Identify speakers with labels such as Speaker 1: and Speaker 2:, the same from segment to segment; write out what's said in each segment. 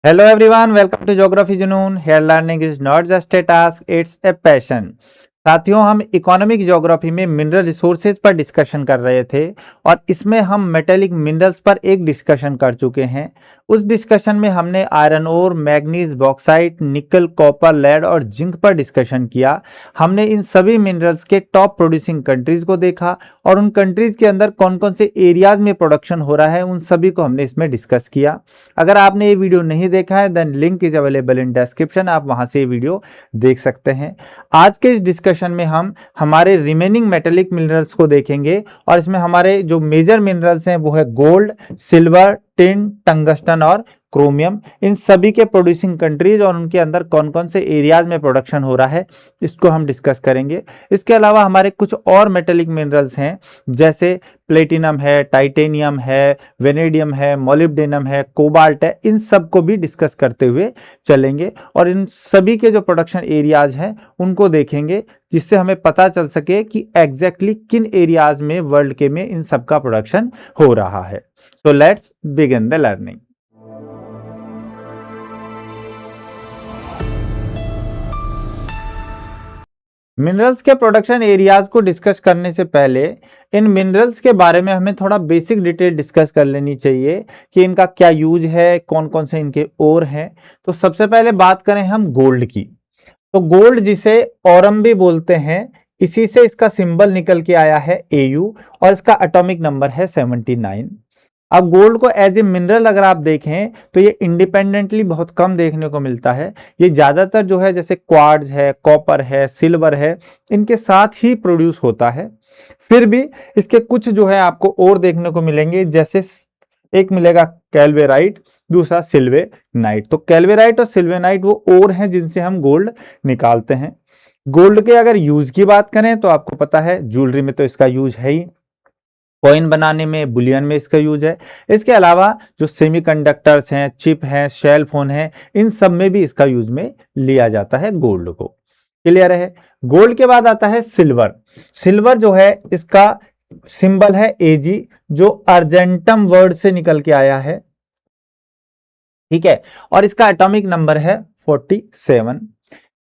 Speaker 1: Hello everyone, welcome to Geography Junoon. Here learning is not just a task, it's a passion. साथियों, हम economic geography में mineral resources पर discussion कर रहे थे और इसमें हम मेटेलिक मिनरल्स पर एक डिस्कशन कर चुके हैं। उस डिस्कशन में हमने आयरन ओर, मैग्नीज, बॉक्साइट, निकल, कॉपर, लेड और जिंक पर डिस्कशन किया। हमने इन सभी मिनरल्स के टॉप प्रोड्यूसिंग कंट्रीज को देखा और उन कंट्रीज के अंदर कौन कौन से एरियाज में प्रोडक्शन हो रहा है उन सभी को हमने इसमें डिस्कस किया। अगर आपने ये वीडियो नहीं देखा है then link is available in description, आप वहां से ये वीडियो देख सकते हैं। आज के इस डिस्कशन में हम हमारे रिमेनिंग मेटेलिक मिनरल्स को देखेंगे और इसमें हमारे जो मेजर मिनरल्स हैं वो है गोल्ड, सिल्वर, टिन, टंगस्टन और क्रोमियम। इन सभी के प्रोड्यूसिंग कंट्रीज और उनके अंदर कौन कौन से एरियाज में प्रोडक्शन हो रहा है इसको हम डिस्कस करेंगे। इसके अलावा हमारे कुछ और मेटेलिक मिनरल्स हैं जैसे प्लेटिनम है, टाइटेनियम है, वेनेडियम है, मोलिब्डेनम है, कोबाल्ट है, इन सब को भी डिस्कस करते हुए चलेंगे और इन सभी के जो प्रोडक्शन एरियाज हैं उनको देखेंगे जिससे हमें पता चल सके कि एग्जैक्टली किन एरियाज में वर्ल्ड के में इन सब का प्रोडक्शन हो रहा है। So let's begin the learning. Minerals के प्रोडक्शन एरियाज को डिस्कस करने से पहले इन मिनरल्स के बारे में हमें थोड़ा बेसिक डिटेल डिस्कस कर लेनी चाहिए कि इनका क्या यूज है, कौन कौन से इनके ओर हैं। तो सबसे पहले बात करें हम गोल्ड की, तो गोल्ड जिसे औरम भी बोलते हैं, इसी से इसका सिंबल निकल के आया है AU और इसका एटॉमिक नंबर है 79। अब गोल्ड को एज ए मिनरल अगर आप देखें तो ये इंडिपेंडेंटली बहुत कम देखने को मिलता है। ये ज्यादातर जो है जैसे क्वार्ट्ज है, कॉपर है, सिल्वर है, इनके साथ ही प्रोड्यूस होता है। फिर भी इसके कुछ जो है आपको और देखने को मिलेंगे, जैसे एक मिलेगा कैल्वेराइट, दूसरा सिल्वेनाइट। तो कैल्वेराइट और सिल्वेनाइट वो और हैं जिनसे हम गोल्ड निकालते हैं। गोल्ड के अगर यूज की बात करें तो आपको पता है ज्वेलरी में तो इसका यूज है ही, कॉइन बनाने में, बुलियन में इसका यूज है। इसके अलावा जो सेमीकंडक्टर्स हैं, चिप हैं, शेल फोन हैं, इन सब में भी इसका यूज में लिया जाता है गोल्ड को। क्लियर है। गोल्ड के बाद आता है सिल्वर। सिल्वर जो है इसका सिंबल है AG जो अर्जेंटम वर्ड से निकल के आया है, ठीक है, और इसका एटॉमिक नंबर है 47।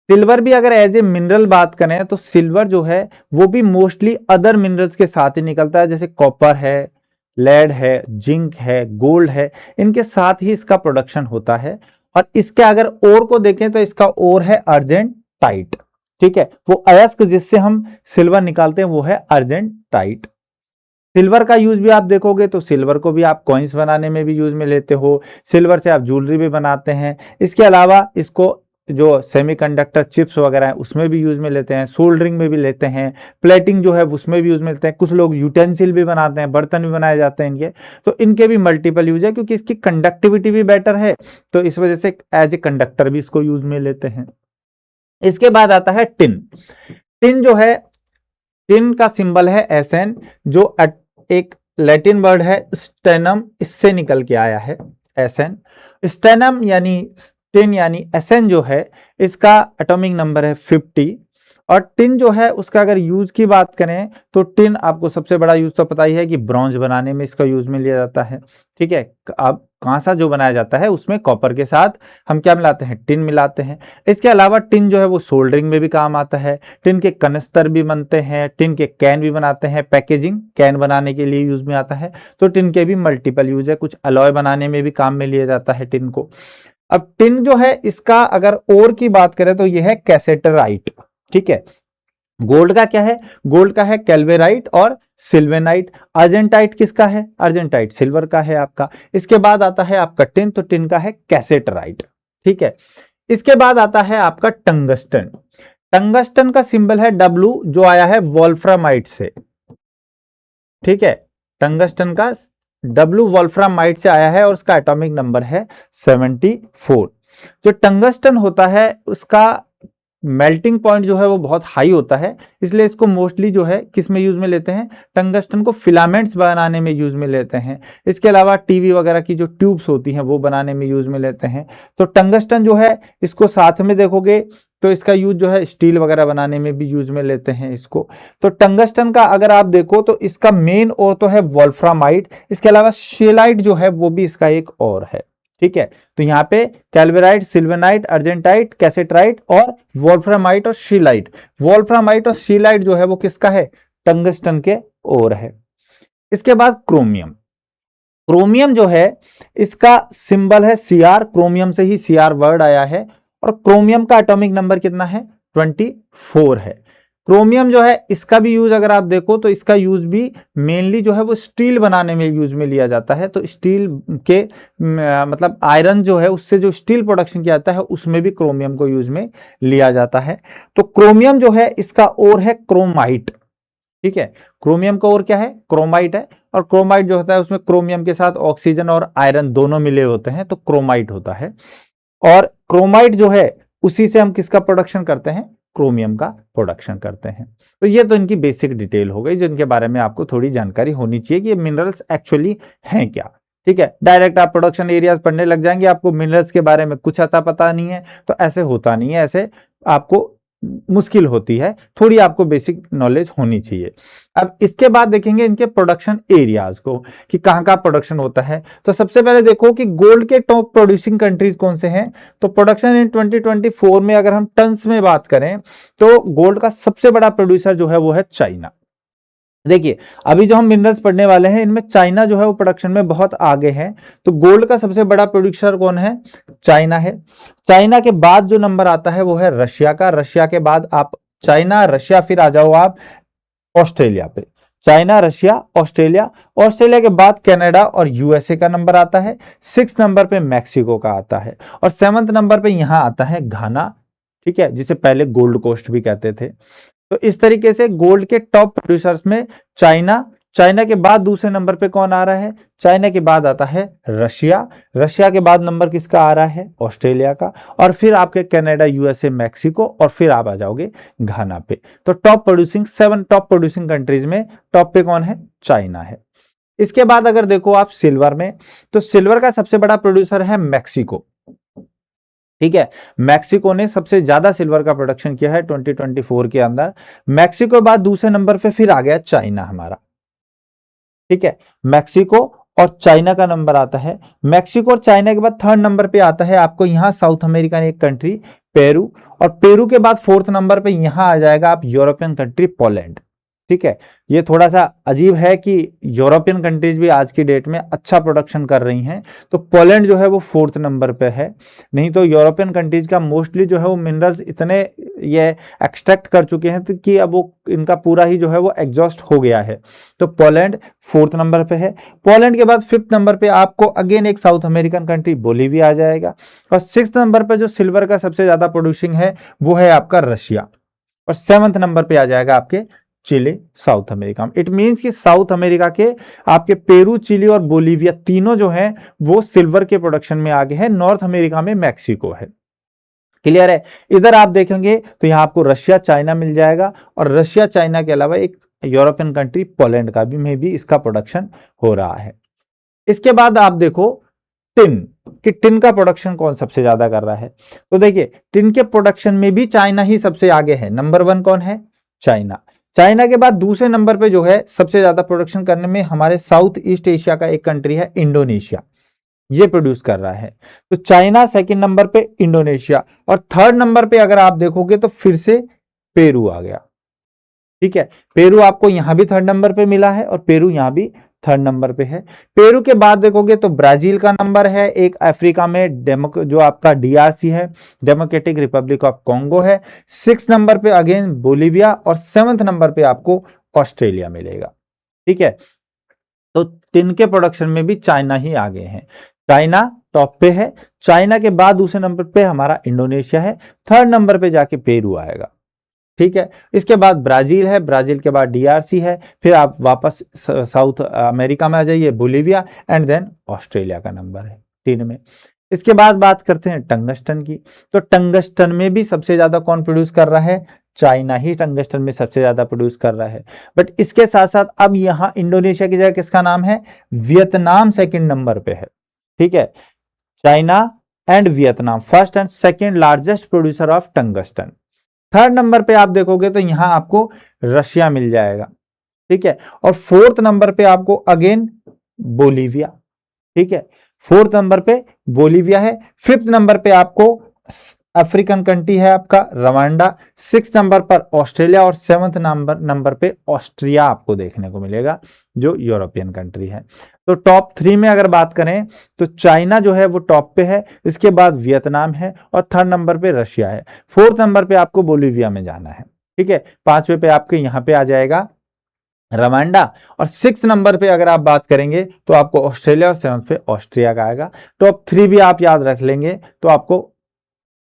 Speaker 1: सिल्वर भी अगर एज ए मिनरल बात करें तो सिल्वर जो है वो भी मोस्टली अदर मिनरल्स के साथ ही निकलता है, जैसे कॉपर है, लेड है, जिंक है, गोल्ड है, इनके साथ ही इसका प्रोडक्शन होता है। और इसके अगर ओर को देखें तो इसका ओर है अर्जेंटाइट, ठीक है, वो अयस्क जिससे हम सिल्वर निकालते हैं वो है अर्जेंटाइट। सिल्वर का यूज भी आप देखोगे तो सिल्वर को भी आप कॉइन्स बनाने में भी यूज में लेते हो, सिल्वर से आप ज्वेलरी भी बनाते हैं। इसके अलावा इसको जो सेमीकंडक्टर चिप्स वगैरह है उसमें भी यूज में लेते हैं, सोल्डरिंग में भी लेते हैं, प्लेटिंग जो है उसमें भी यूज में लेते हैं, कुछ लोग यूटेंसिल भी बनाते हैं, बर्तन भी बनाए जाते हैं इनके, तो इनके भी मल्टीपल यूज है क्योंकि इसकी कंडक्टिविटी भी बेटर है, तो इस वजह से एज ए कंडक्टर भी इसको यूज में लेते हैं। इसके बाद आता है टिन। टिन जो है, टिन का सिंबल है SN जो एक लैटिन वर्ड है स्टेनम, इससे निकल के आया है SN। स्टेनम यानी टिन यानी SN जो है इसका एटॉमिक नंबर है 50। और टिन जो है उसका अगर यूज की बात करें तो टिन आपको सबसे बड़ा यूज तो पता ही है कि ब्रॉन्ज बनाने में इसका यूज में लिया जाता है, ठीक है। अब कांसा जो बनाया जाता है उसमें कॉपर के साथ हम क्या मिलाते हैं, टिन मिलाते हैं। इसके अलावा टिन जो है वो सोल्डरिंग में भी काम आता है, टिन के कनस्तर भी बनते हैं, टिन के कैन भी बनाते हैं, पैकेजिंग कैन बनाने के लिए यूज में आता है। तो टिन के भी मल्टीपल यूज है, कुछ अलॉय बनाने में भी काम में लिया जाता है टिन को। अब टिन जो है इसका अगर और की बात करें तो यह है कैसेटराइट, ठीक है। गोल्ड का क्या है, गोल्ड का है कैल्वेराइट और सिल्वेनाइट। अर्जेंटाइट किसका है, अर्जेंटाइट सिल्वर का है आपका। इसके बाद आता है आपका टिन, तो टिन का है कैसेटराइट, ठीक है। इसके बाद आता है आपका टंगस्टन। टंगस्टन का सिंबल है W जो आया है वोल्फ्रामाइट से, ठीक है। टंगस्टन का W वोल्फ्रामाइट से आया है और उसका एटॉमिक नंबर है 74। जो टंगस्टन होता है उसका मेल्टिंग पॉइंट जो है वो बहुत हाई होता है, इसलिए इसको मोस्टली जो है किस में यूज में लेते हैं, टंगस्टन को फिलामेंट्स बनाने में यूज में लेते हैं। इसके अलावा टीवी वगैरह की जो ट्यूब्स होती हैं वो बनाने में यूज में लेते हैं। तो टंगस्टन जो है इसको साथ में देखोगे तो इसका यूज जो है स्टील वगैरह बनाने में भी यूज में लेते हैं इसको। तो टंगस्टन का अगर आप देखो तो इसका मेन और तो है वोल्फ्रामाइट, इसके अलावा शेलाइट जो है वो भी इसका एक और है, ठीक है, तो यहाँ पे कैल्वेराइट, सिल्वेनाइट, अर्जेंटाइट, कैसेट्राइट और वोल्फ्रामाइट और शीलाइट। वोल्फ्रामाइट और शीलाइट जो है वो किसका है? टंगस्टन के ओर है। इसके बाद क्रोमियम। क्रोमियम जो है इसका सिंबल है Cr, क्रोमियम से ही Cr वर्ड आया है, और क्रोमियम का एटॉमिक नंबर कितना है? 24 है। क्रोमियम जो है इसका भी यूज अगर आप देखो तो इसका यूज भी मेनली जो है वो स्टील बनाने में यूज में लिया जाता है। तो स्टील के मतलब आयरन जो है उससे जो स्टील प्रोडक्शन किया जाता है उसमें भी क्रोमियम को यूज में लिया जाता है। तो क्रोमियम जो है इसका और है क्रोमाइट। ठीक है, क्रोमियम का और क्या है? क्रोमाइट है। और क्रोमाइट जो होता है उसमें क्रोमियम के साथ ऑक्सीजन और आयरन दोनों मिले होते हैं, तो क्रोमाइट होता है। और क्रोमाइट जो है उसी से हम किसका प्रोडक्शन करते हैं? क्रोमियम का प्रोडक्शन करते हैं। तो ये तो इनकी बेसिक डिटेल हो गई जिनके बारे में आपको थोड़ी जानकारी होनी चाहिए कि ये मिनरल्स एक्चुअली हैं क्या। ठीक है, डायरेक्ट आप प्रोडक्शन एरियाज पढ़ने लग जाएंगे, आपको मिनरल्स के बारे में कुछ अता पता नहीं है, तो ऐसे होता नहीं है, ऐसे आपको मुश्किल होती है, थोड़ी आपको बेसिक नॉलेज होनी चाहिए। अब इसके बाद देखेंगे इनके प्रोडक्शन एरियाज को कि कहां कहां प्रोडक्शन होता है। तो सबसे पहले देखो कि गोल्ड के टॉप प्रोड्यूसिंग कंट्रीज कौन से हैं। तो प्रोडक्शन इन 2024 में अगर हम टन्स में बात करें तो गोल्ड का सबसे बड़ा प्रोड्यूसर जो है वो है चाइना। देखिए, अभी जो हम मिनरल्स पढ़ने वाले हैं इनमें चाइना जो है वो प्रोडक्शन में बहुत आगे है। तो गोल्ड का सबसे बड़ा प्रोड्यूसर कौन है? चाइना है। चाइना के बाद जो नंबर आता है वो है रशिया का। रशिया के बाद आप चाइना, रशिया, फिर आ जाओ आप ऑस्ट्रेलिया पे। China, Russia, Australia. ऑस्ट्रेलिया के बाद कनाडा और यूएसए का नंबर आता है। 6 नंबर पे मैक्सिको का आता है, और 7 नंबर पे यहां आता है घाना। ठीक है, जिसे पहले गोल्ड कोस्ट भी कहते थे। तो इस तरीके से गोल्ड के टॉप प्रोड्यूसर्स में चाइना, चाइना के बाद दूसरे नंबर पे कौन आ रहा है? चाइना के बाद आता है रशिया। रशिया के बाद नंबर किसका आ रहा है? ऑस्ट्रेलिया का। और फिर आपके कनाडा, यूएसए, मैक्सिको, और फिर आप आ जाओगे घाना पे। तो top producing 7 top producing countries में टॉप पे कौन है? चाइना है। इसके बाद अगर देखो आप सिल्वर में, तो सिल्वर का सबसे बड़ा प्रोड्यूसर है मैक्सिको। ठीक है, मैक्सिको ने सबसे ज्यादा सिल्वर का प्रोडक्शन किया है 2024 के अंदर। मैक्सिको के बाद दूसरे नंबर पे फिर आ गया चाइना हमारा। ठीक है, मैक्सिको और चाइना का नंबर आता है। मैक्सिको और चाइना के बाद 3rd नंबर पे आता है आपको यहां साउथ अमेरिका एक कंट्री पेरू। और पेरू के बाद 4th नंबर पे यहां आ जाएगा आप यूरोपियन कंट्री पोलैंड। ठीक है, ये थोड़ा सा अजीब है कि यूरोपियन कंट्रीज भी आज की डेट में अच्छा प्रोडक्शन कर रही हैं, तो पोलैंड जो है वो 4th नंबर पे है। नहीं तो यूरोपियन कंट्रीज का मोस्टली जो है वो मिनरल्स इतने ये एक्सट्रैक्ट कर चुके हैं कि अब वो इनका पूरा ही जो है वो एग्जॉस्ट हो गया है। तो पोलैंड 4th नंबर पे है। पोलैंड के बाद 5th नंबर पे आपको अगेन एक साउथ अमेरिकन कंट्री बोलीविया आ जाएगा। और 6th नंबर पे जो सिल्वर का सबसे ज्यादा प्रोड्यूसिंग है वो है आपका रशिया। और 7th नंबर पे आ जाएगा आपके चिली, साउथ अमेरिका में। इट मींस कि साउथ अमेरिका के आपके पेरू, चिली और बोलीविया तीनों जो हैं वो सिल्वर के प्रोडक्शन में आगे हैं। नॉर्थ अमेरिका में मैक्सिको है। क्लियर है? इधर आप देखेंगे तो यहां आपको रशिया, चाइना मिल जाएगा, और रशिया, चाइना के अलावा एक यूरोपियन कंट्री पोलैंड का भी में भी इसका प्रोडक्शन हो रहा है। इसके बाद आप देखो टिन, कि टिन का प्रोडक्शन कौन सबसे ज्यादा कर रहा है। तो देखिए, टिन के प्रोडक्शन में भी चाइना ही सबसे आगे है। नंबर 1 कौन है? चाइना। चाइना के बाद दूसरे नंबर पे जो है सबसे ज्यादा प्रोडक्शन करने में हमारे साउथ ईस्ट एशिया का एक कंट्री है इंडोनेशिया, ये प्रोड्यूस कर रहा है। तो चाइना 2nd नंबर पे, इंडोनेशिया, और 3rd नंबर पे अगर आप देखोगे तो फिर से पेरू आ गया। ठीक है, पेरू आपको यहां भी 3rd नंबर पे मिला है, और पेरू यहां भी 3rd नंबर पे है। पेरू के बाद देखोगे तो ब्राजील का नंबर है, एक अफ्रीका में जो आपका डीआरसी है, डेमोक्रेटिक रिपब्लिक ऑफ कॉन्गो है। 6th नंबर पे अगेन बोलीविया, और 7th नंबर पे आपको ऑस्ट्रेलिया मिलेगा। ठीक है, तो टिन के प्रोडक्शन में भी चाइना ही आगे है। चाइना टॉप पे है। चाइना के बाद दूसरे नंबर पे हमारा इंडोनेशिया है। 3rd नंबर पे जाके पेरू आएगा। ठीक है, इसके बाद ब्राजील है, ब्राजील के बाद डीआरसी है, फिर आप वापस साउथ अमेरिका में आ जाइए, बोलीविया, एंड देन ऑस्ट्रेलिया का नंबर है 3 में। इसके बाद बात करते हैं टंगस्टन की। तो टंगस्टन में भी सबसे ज्यादा कौन प्रोड्यूस कर रहा है? चाइना ही टंगस्टन में सबसे ज्यादा प्रोड्यूस कर रहा है। बट इसके साथ साथ अब यहां इंडोनेशिया की जगह किसका नाम है? वियतनाम 2nd नंबर पे है। ठीक है, China and Vietnam 1st and 2nd largest producer of tungsten. 3rd number पे आप देखोगे तो यहां आपको रशिया मिल जाएगा। ठीक है, और 4th नंबर पे आपको अगेन बोलीविया। ठीक है, फोर्थ नंबर पे बोलीविया है, फिफ्थ नंबर पे आपको अफ्रीकन कंट्री है आपका रवांडा, सिक्स नंबर पर ऑस्ट्रेलिया और सेवंथ नंबर पे ऑस्ट्रिया आपको देखने को मिलेगा जो यूरोपियन कंट्री है। तो टॉप थ्री में अगर बात करें तो चाइना जो है वो टॉप पे है, इसके बाद वियतनाम है और थर्ड नंबर पे रशिया है, फोर्थ नंबर पे आपको बोलीविया में जाना है। ठीक है, पांचवें पे आपके यहाँ पे आ जाएगा रवांडा और सिक्स नंबर पे अगर आप बात करेंगे तो आपको ऑस्ट्रेलिया और सेवंथ पे ऑस्ट्रिया का आएगा। टॉप थ्री भी आप याद रख लेंगे तो आपको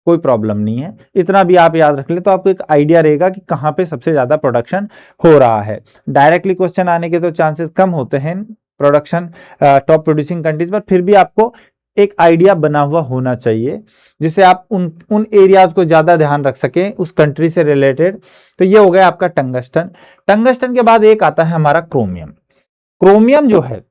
Speaker 1: कोई प्रॉब्लम नहीं है, इतना भी आप याद रख ले तो आपको एक आइडिया रहेगा कि कहां पे सबसे ज्यादा प्रोडक्शन हो रहा है। डायरेक्टली क्वेश्चन आने के तो चांसेस कम होते हैं प्रोडक्शन टॉप प्रोड्यूसिंग कंट्रीज पर, फिर भी आपको एक आइडिया बना हुआ होना चाहिए जिससे आप उन एरियाज को ज्यादा ध्यान रख सकें उस कंट्री से रिलेटेड। तो ये हो गया आपका टंगस्टन। टंगस्टन के बाद एक आता है हमारा क्रोमियम। क्रोमियम जो है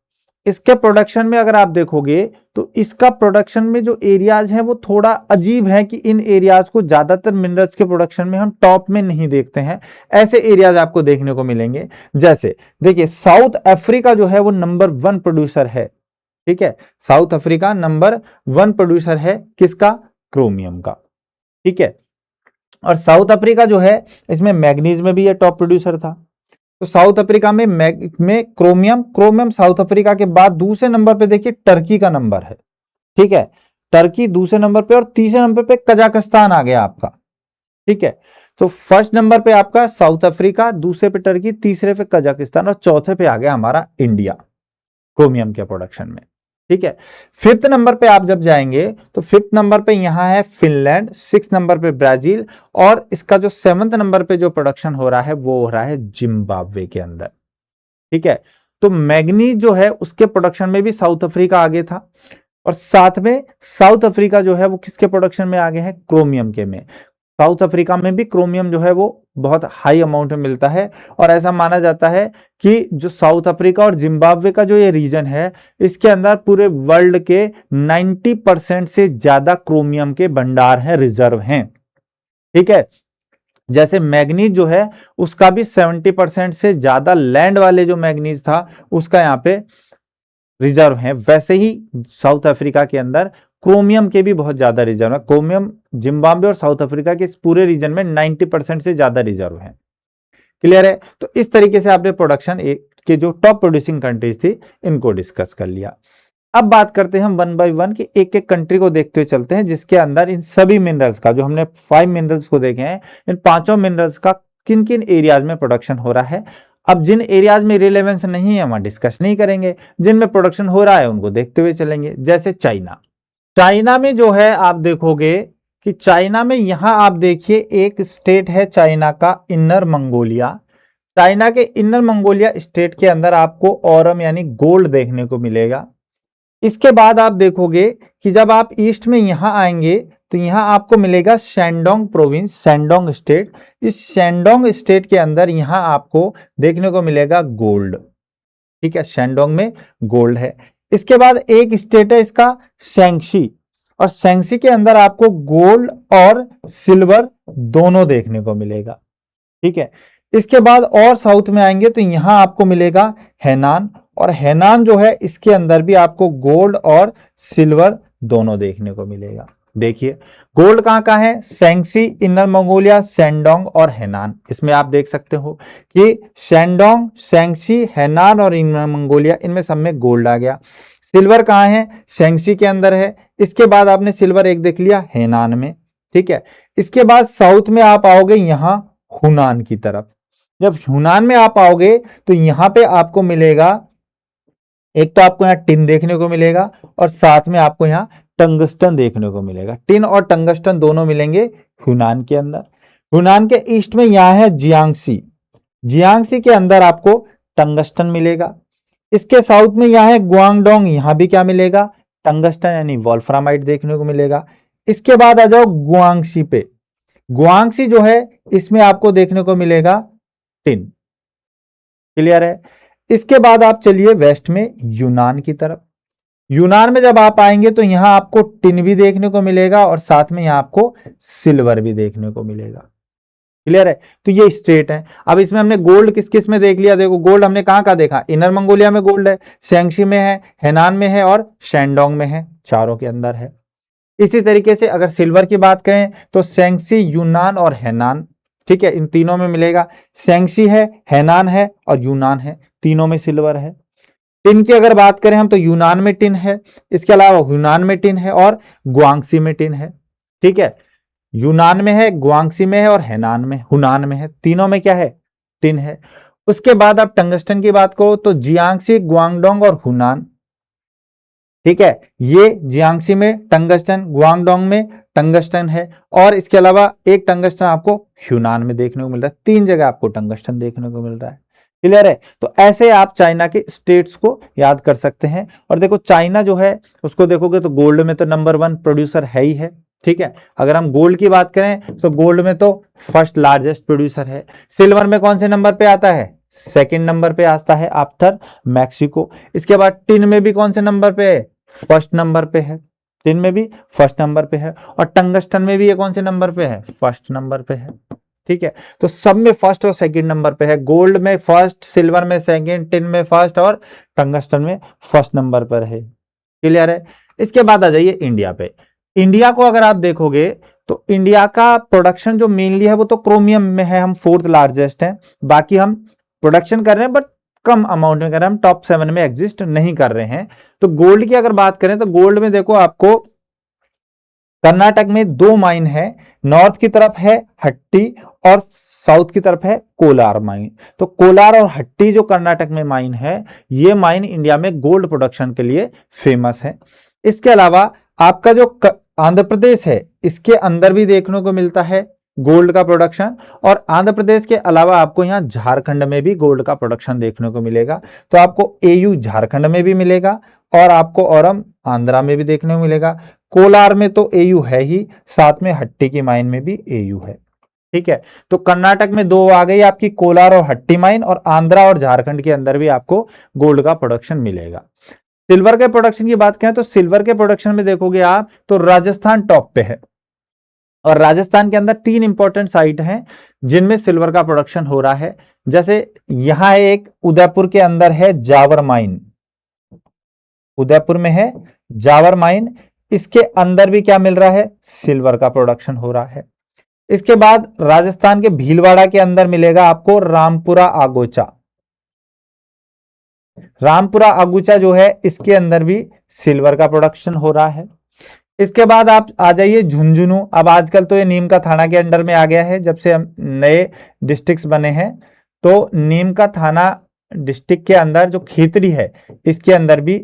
Speaker 1: इसके प्रोडक्शन में अगर आप देखोगे तो इसका प्रोडक्शन में जो एरियाज हैं वो थोड़ा अजीब है कि इन एरियाज को ज्यादातर मिनरल्स के प्रोडक्शन में हम टॉप में नहीं देखते हैं। ऐसे एरियाज आपको देखने को मिलेंगे, जैसे देखिए साउथ अफ्रीका जो है वो नंबर वन प्रोड्यूसर है। ठीक है, south Africa number one producer है किसका, क्रोमियम का। ठीक है, और साउथ अफ्रीका जो है इसमें मैग्नीज में भी ये टॉप प्रोड्यूसर था। तो साउथ अफ्रीका में क्रोमियम साउथ अफ्रीका के बाद दूसरे नंबर पे देखिए टर्की का नंबर है। ठीक है, टर्की दूसरे नंबर पे और तीसरे नंबर पे कजाकिस्तान आ गया आपका। ठीक है, तो फर्स्ट नंबर पे आपका साउथ अफ्रीका, दूसरे पे टर्की, तीसरे पे कजाकिस्तान और चौथे पे आ गया हमारा इंडिया क्रोमियम के प्रोडक्शन में। ठीक है, फिफ्थ नंबर पे आप जब जाएंगे तो फिफ्थ नंबर पे यहां है फिनलैंड, सिक्स नंबर पे ब्राजील और इसका जो सेवंथ नंबर पे जो प्रोडक्शन हो रहा है वो हो रहा है जिम्बाब्वे के अंदर। ठीक है, तो मैग्नीज जो है उसके प्रोडक्शन में भी साउथ अफ्रीका आगे था और साथ में साउथ अफ्रीका जो है वो किसके प्रोडक्शन में आगे है, क्रोमियम के में। साउथ अफ्रीका में भी क्रोमियम जो है वो बहुत हाई अमाउंट में मिलता है और ऐसा माना जाता है कि जो साउथ अफ्रीका और जिम्बाब्वे का जो ये रीजन है इसके अंदर पूरे वर्ल्ड के 90% से ज्यादा क्रोमियम के भंडार हैं, रिजर्व हैं। ठीक है, जैसे मैग्नीज जो है उसका भी 70% से ज्यादा लैंड वाले जो मैग्नीज था उसका यहाँ पे रिजर्व है, वैसे ही साउथ अफ्रीका के अंदर क्रोमियम के भी बहुत ज्यादा रिजर्व है। क्रोमियम जिम्बाब्वे और साउथ अफ्रीका के इस पूरे रीजन में 90% से ज्यादा रिजर्व है। क्लियर है, तो इस तरीके से आपने प्रोडक्शन के जो टॉप प्रोड्यूसिंग कंट्रीज थी इनको डिस्कस कर लिया। अब बात करते हैं हम वन बाय वन कि एक एक कंट्री को देखते हुए चलते हैं जिसके अंदर इन सभी मिनरल्स का, जो हमने 5 मिनरल्स को देखे हैं, इन पांचों मिनरल्स का किन किन एरियाज में प्रोडक्शन हो रहा है। अब जिन एरियाज में रिलेवेंस नहीं है वहां डिस्कस नहीं करेंगे, जिनमें प्रोडक्शन हो रहा है उनको देखते हुए चलेंगे। जैसे चाइना, चाइना में जो है आप देखोगे कि चाइना में यहां आप देखिए एक स्टेट है चाइना का इनर मंगोलिया। चाइना के इनर मंगोलिया स्टेट के अंदर आपको औरम यानी गोल्ड देखने को मिलेगा। इसके बाद आप देखोगे कि जब आप ईस्ट में यहां आएंगे तो यहां आपको मिलेगा शैंडोंग प्रोविंस, शैंडोंग स्टेट। इस शैंडोंग स्टेट के अंदर यहां आपको देखने को मिलेगा गोल्ड। ठीक है, शैंडोंग में गोल्ड है। इसके बाद एक स्टेट है इसका शैंक्सी, और शैंक्सी के अंदर आपको गोल्ड और सिल्वर दोनों देखने को मिलेगा। ठीक है, इसके बाद और साउथ में आएंगे तो यहां आपको मिलेगा हैनान, और हैनान जो है इसके अंदर भी आपको गोल्ड और सिल्वर दोनों देखने को मिलेगा। देखिए गोल्ड कहां कहां है, शैंक्सी, इनर मंगोलिया, शैंडोंग और हैनान। इसमें आप देख सकते हो कि शैंडोंग, शैंक्सी, हैनान और इनर मंगोलिया इनमें सब में गोल्ड आ गया। सिल्वर कहां है, शैंक्सी के अंदर है। इसके बाद आपने सिल्वर एक देख लिया हैनान में। ठीक है, इसके बाद साउथ में आप आओगे यहां हुनान की तरफ। जब यूनान में आप आओगे तो यहां पे आपको मिलेगा, एक तो आपको यहाँ टिन देखने को मिलेगा और साथ में आपको यहाँ टंगस्टन देखने को मिलेगा। टिन और टंगस्टन दोनों मिलेंगे यूनान के अंदर। यूनान के ईस्ट में यहाँ है जियांगसी, जियांगसी के अंदर आपको टंगस्टन मिलेगा। इसके साउथ में यहाँ है गुआंगडोंग, यहाँ भी क्या मिलेगा, टंगस्टन यानी वोल्फ्रामाइट देखने को मिलेगा। इसके बाद आ जाओ गुआंगसी पे, गुआंगसी जो है इसमें आपको देखने को मिलेगा टिन। क्लियर है, इसके बाद आप चलिए वेस्ट में यूनान की तरफ। यूनान में जब आप आएंगे तो यहां आपको टिन भी देखने को मिलेगा और साथ में यहां आपको सिल्वर भी देखने को मिलेगा। क्लियर है। तो ये स्टेट है। अब इसमें हमने गोल्ड किस किस में देख लिया, देखो गोल्ड हमने कहाँ कहाँ देखा, इनर मंगोलिया में गोल्ड है, शैंक्षी में है, हेनान में है और शेंडोंग में है, चारों के अंदर है। इसी तरीके से अगर सिल्वर की बात करें तो शैंक्षी, यूनान और हेनान, ठीक है, इन तीनों में मिलेगा। शैंक्षी है, हेनान है और यूनान है, तीनों में सिल्वर है। टिन की अगर बात करें हम तो यूनान में टिन है, इसके अलावा यूनान में टिन है और गुआंगसी में टिन है। ठीक है, यूनान में है, गुआंगसी में है और हेनान में, हुनान में है, तीनों में क्या है, टिन है। उसके बाद आप टंगस्टन की बात करो तो जियांगसी, गुआंगडोंग और हुनान, ठीक है, ये जियांगसी में टंगस्टन, गुआंगडोंग में टंगस्टन है और इसके अलावा एक टंगस्टन आपको ह्यूनान में देखने को मिल रहा है। तीन जगह आपको टंगस्टन देखने को मिल रहा है। क्लियर है। तो ऐसे आप चाइना के स्टेट्स को याद कर सकते हैं। और देखो चाइना जो है उसको देखोगे तो गोल्ड में तो नंबर 1 प्रोड्यूसर है ही है। ठीक है, अगर हम गोल्ड की बात करें तो गोल्ड में तो फर्स्ट लार्जेस्ट प्रोड्यूसर है। सिल्वर में कौन से नंबर पे आता है, सेकंड नंबर पे आता है आफ्टर मैक्सिको। इसके बाद टिन में भी कौन से नंबर पे है, फर्स्ट नंबर पे है, टिन में भी फर्स्ट नंबर पे है। और टंगस्टन में भी ये कौन से नंबर पे है, फर्स्ट नंबर पे है। ठीक है, तो सब में फर्स्ट और सेकंड नंबर पे है, गोल्ड में फर्स्ट, सिल्वर में सेकंड, टिन में फर्स्ट और टंगस्टन में फर्स्ट नंबर पर है। क्लियर है। इसके बाद आ जाइए इंडिया पे। इंडिया को अगर आप देखोगे तो इंडिया का प्रोडक्शन जो मेनली है वो तो क्रोमियम में है, हम 4th लार्जेस्ट हैं। बाकी हम प्रोडक्शन कर रहे हैं बट कम अमाउंट में कर रहे हैं, हम टॉप 7 में एग्जिस्ट नहीं कर रहे हैं। तो गोल्ड की अगर बात करें तो गोल्ड में देखो आपको कर्नाटक में 2 माइन है, नॉर्थ की तरफ है हट्टी और साउथ की तरफ है कोलार माइन। तो कोलार और हट्टी जो कर्नाटक में माइन है, ये माइन इंडिया में गोल्ड प्रोडक्शन के लिए फेमस है। इसके अलावा आपका जो आंध्र प्रदेश है, इसके अंदर भी देखने को मिलता है गोल्ड का प्रोडक्शन। और आंध्र प्रदेश के अलावा आपको यहाँ झारखंड में भी गोल्ड का प्रोडक्शन देखने को मिलेगा। तो आपको एयू झारखंड में भी मिलेगा और आपको औरम आंध्रा में भी देखने को मिलेगा। कोलार में तो एयू है ही, साथ में हट्टी की माइन में भी एयू है। ठीक है, तो कर्नाटक में 2 आ गई आपकी, कोलार और हट्टी माइन, और आंध्रा और झारखंड के अंदर भी आपको गोल्ड का प्रोडक्शन मिलेगा। सिल्वर के प्रोडक्शन की बात करें तो सिल्वर के प्रोडक्शन में देखोगे आप तो राजस्थान टॉप पे है। और राजस्थान के अंदर 3 इंपॉर्टेंट साइट हैं जिनमें सिल्वर का प्रोडक्शन हो रहा है। जैसे यहां एक उदयपुर के अंदर है जावर माइन, उदयपुर में है जावर माइन, इसके अंदर भी क्या मिल रहा है, सिल्वर का प्रोडक्शन हो रहा है। इसके बाद राजस्थान के भीलवाड़ा के अंदर मिलेगा आपको रामपुरा आगोचा, रामपुरा आगुचा जो है इसके अंदर भी सिल्वर का प्रोडक्शन हो रहा है। इसके बाद आप आ जाइए झुंझुनू। अब आजकल तो ये नीम का थाना के अंडर में आ गया है, जब से हम नए डिस्ट्रिक्ट्स बने हैं। तो नीम का थाना डिस्ट्रिक्ट के अंदर जो खेतरी है, इसके अंदर भी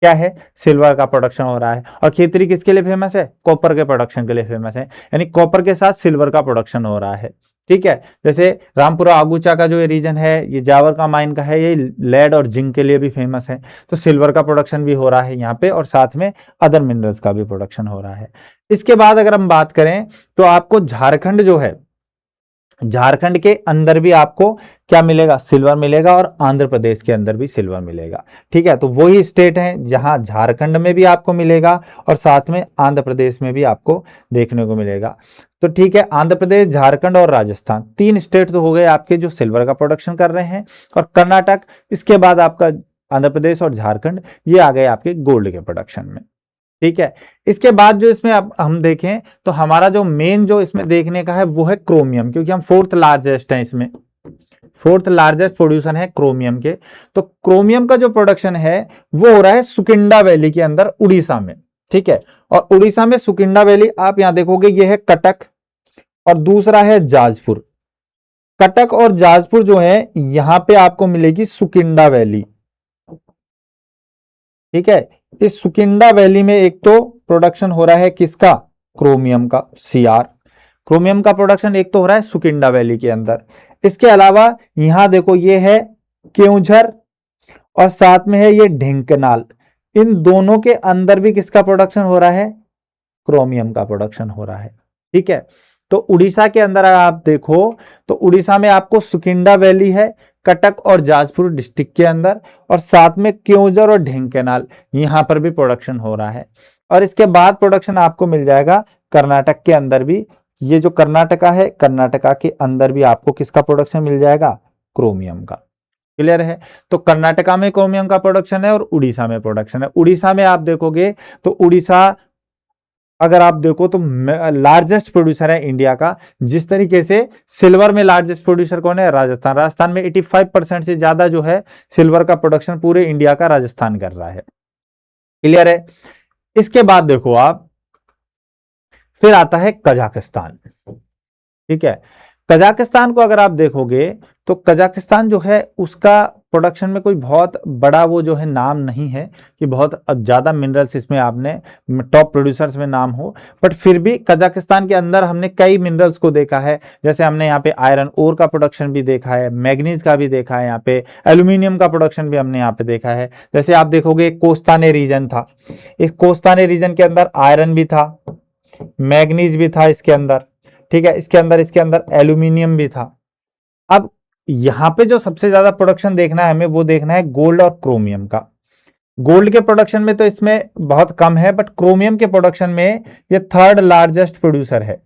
Speaker 1: क्या है, सिल्वर का प्रोडक्शन हो रहा है। और खेतरी किसके लिए फेमस है, कॉपर के प्रोडक्शन के लिए फेमस है, यानी कॉपर के साथ सिल्वर का प्रोडक्शन हो रहा है। ठीक है, जैसे रामपुरा आगुचा का जो ये रीजन है, ये जावर का माइन का है, ये लेड और जिंक के लिए भी फेमस है। तो सिल्वर का प्रोडक्शन भी हो रहा है यहाँ पे, और साथ में अदर मिनरल्स का भी प्रोडक्शन हो रहा है। इसके बाद अगर हम बात करें तो आपको झारखंड जो है, झारखंड के अंदर भी आपको क्या मिलेगा, सिल्वर मिलेगा, और आंध्र प्रदेश के अंदर भी सिल्वर मिलेगा। ठीक है, तो वही स्टेट है जहां झारखंड में भी आपको मिलेगा और साथ में आंध्र प्रदेश में भी आपको देखने को मिलेगा। तो ठीक है, आंध्र प्रदेश, झारखंड और राजस्थान 3 स्टेट तो हो गए आपके जो सिल्वर का प्रोडक्शन कर रहे हैं। और कर्नाटक, इसके बाद आपका आंध्र प्रदेश और झारखंड, ये आ गए आपके गोल्ड के प्रोडक्शन में। ठीक है, इसके बाद जो इसमें अब हम देखें तो हमारा जो मेन जो इसमें देखने का है वो है क्रोमियम, क्योंकि हम 4th लार्जेस्ट हैं इसमें, 4th लार्जेस्ट प्रोड्यूसर है क्रोमियम के। तो क्रोमियम का जो प्रोडक्शन है वो हो रहा है सुकिंडा वैली के अंदर, उड़ीसा में। ठीक है, और उड़ीसा में सुकिंडा वैली आप यहां देखोगे, ये है कटक और दूसरा है जाजपुर। कटक और जाजपुर जो है यहां पे आपको मिलेगी सुकिंडा वैली। ठीक है, इस सुकिंडा वैली में एक तो प्रोडक्शन हो रहा है किसका, क्रोमियम का, सीआर। क्रोमियम का प्रोडक्शन एक तो हो रहा है सुकिंडा वैली के अंदर। इसके अलावा यहां देखो ये है केउंझर और साथ में है ये ढेंकनाल। इन दोनों के अंदर भी किसका प्रोडक्शन हो रहा है, क्रोमियम का प्रोडक्शन हो रहा है। ठीक है, तो उड़ीसा के अंदर आप देखो तो उड़ीसा में आपको सुकिंडा वैली है, कटक और जाजपुर डिस्ट्रिक्ट के अंदर, और साथ में क्योंझर और ढेंकनाल, यहां पर भी प्रोडक्शन हो रहा है। और इसके बाद प्रोडक्शन आपको मिल जाएगा कर्नाटक के अंदर भी, ये जो कर्नाटका है, कर्नाटका के अंदर भी आपको किसका प्रोडक्शन मिल जाएगा, क्रोमियम का। क्लियर है। तो कर्नाटका में क्रोमियम का प्रोडक्शन है और उड़ीसा में प्रोडक्शन है। उड़ीसा में आप देखोगे तो उड़ीसा अगर आप देखो तो लार्जेस्ट प्रोड्यूसर है इंडिया का। जिस तरीके से सिल्वर में लार्जेस्ट प्रोड्यूसर कौन है, राजस्थान। राजस्थान में 85% से ज्यादा जो है सिल्वर का प्रोडक्शन पूरे इंडिया का राजस्थान कर रहा है। क्लियर है। इसके बाद देखो आप, फिर आता है कजाकिस्तान। ठीक है। कजाकिस्तान को अगर आप देखोगे तो कजाकिस्तान जो है उसका प्रोडक्शन में कोई बहुत बड़ा वो जो है नाम नहीं है कि बहुत ज्यादा मिनरल्स इसमें आपने टॉप प्रोड्यूसर्स में नाम हो, बट फिर भी कजाकिस्तान के अंदर हमने कई मिनरल्स को देखा है। जैसे हमने यहाँ पे आयरन ओर का प्रोडक्शन भी देखा है, मैग्नीज का भी देखा है, यहाँ पे एल्यूमिनियम का प्रोडक्शन भी हमने यहाँ पे देखा है। जैसे आप देखोगे कोस्ताने रीजन था, इस कोस्ताने रीजन के अंदर आयरन भी था, मैग्नीज भी था इसके अंदर। ठीक है। इसके अंदर एल्यूमिनियम भी था। अब यहां पे जो सबसे ज्यादा प्रोडक्शन देखना है हमें, वो देखना है गोल्ड और क्रोमियम का। गोल्ड के प्रोडक्शन में तो इसमें बहुत कम है, बट क्रोमियम के प्रोडक्शन में ये थर्ड लार्जेस्ट प्रोड्यूसर है।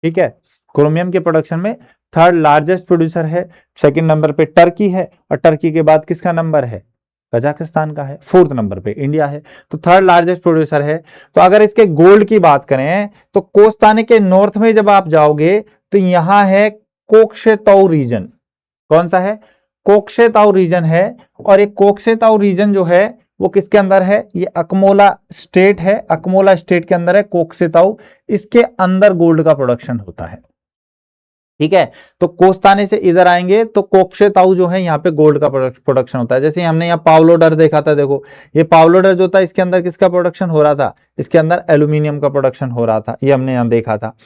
Speaker 1: ठीक है। क्रोमियम के प्रोडक्शन में थर्ड लार्जेस्ट प्रोड्यूसर है। सेकंड नंबर पे टर्की है, और टर्की के बाद किसका नंबर है, कजाकिस्तान का है। फोर्थ नंबर पे इंडिया है। तो थर्ड लार्जेस्ट प्रोड्यूसर है। तो अगर इसके गोल्ड की बात करें तो कोस्ताने के नॉर्थ में जब आप जाओगे तो यहां है कोक्शेताऊ रीजन। कौन सा है, कोक्शेताऊ रीजन है। और ये कोक्शेताऊ रीजन जो है वो किसके अंदर है, ये अकमोला स्टेट है। अकमोला स्टेट के अंदर है कोक्शेताऊ। इसके अंदर गोल्ड का प्रोडक्शन होता है। ठीक है। तो कोस्ताने से इधर आएंगे तो कोक्शेताऊ जो है यहाँ पे गोल्ड का प्रोडक्शन होता है। जैसे हमने यहाँ पावलोडर देखा था, देखो ये पावलोडर जो था इसके अंदर किसका प्रोडक्शन हो रहा था, इसके अंदर एल्यूमिनियम का प्रोडक्शन हो रहा था, ये हमने यहाँ देखा था।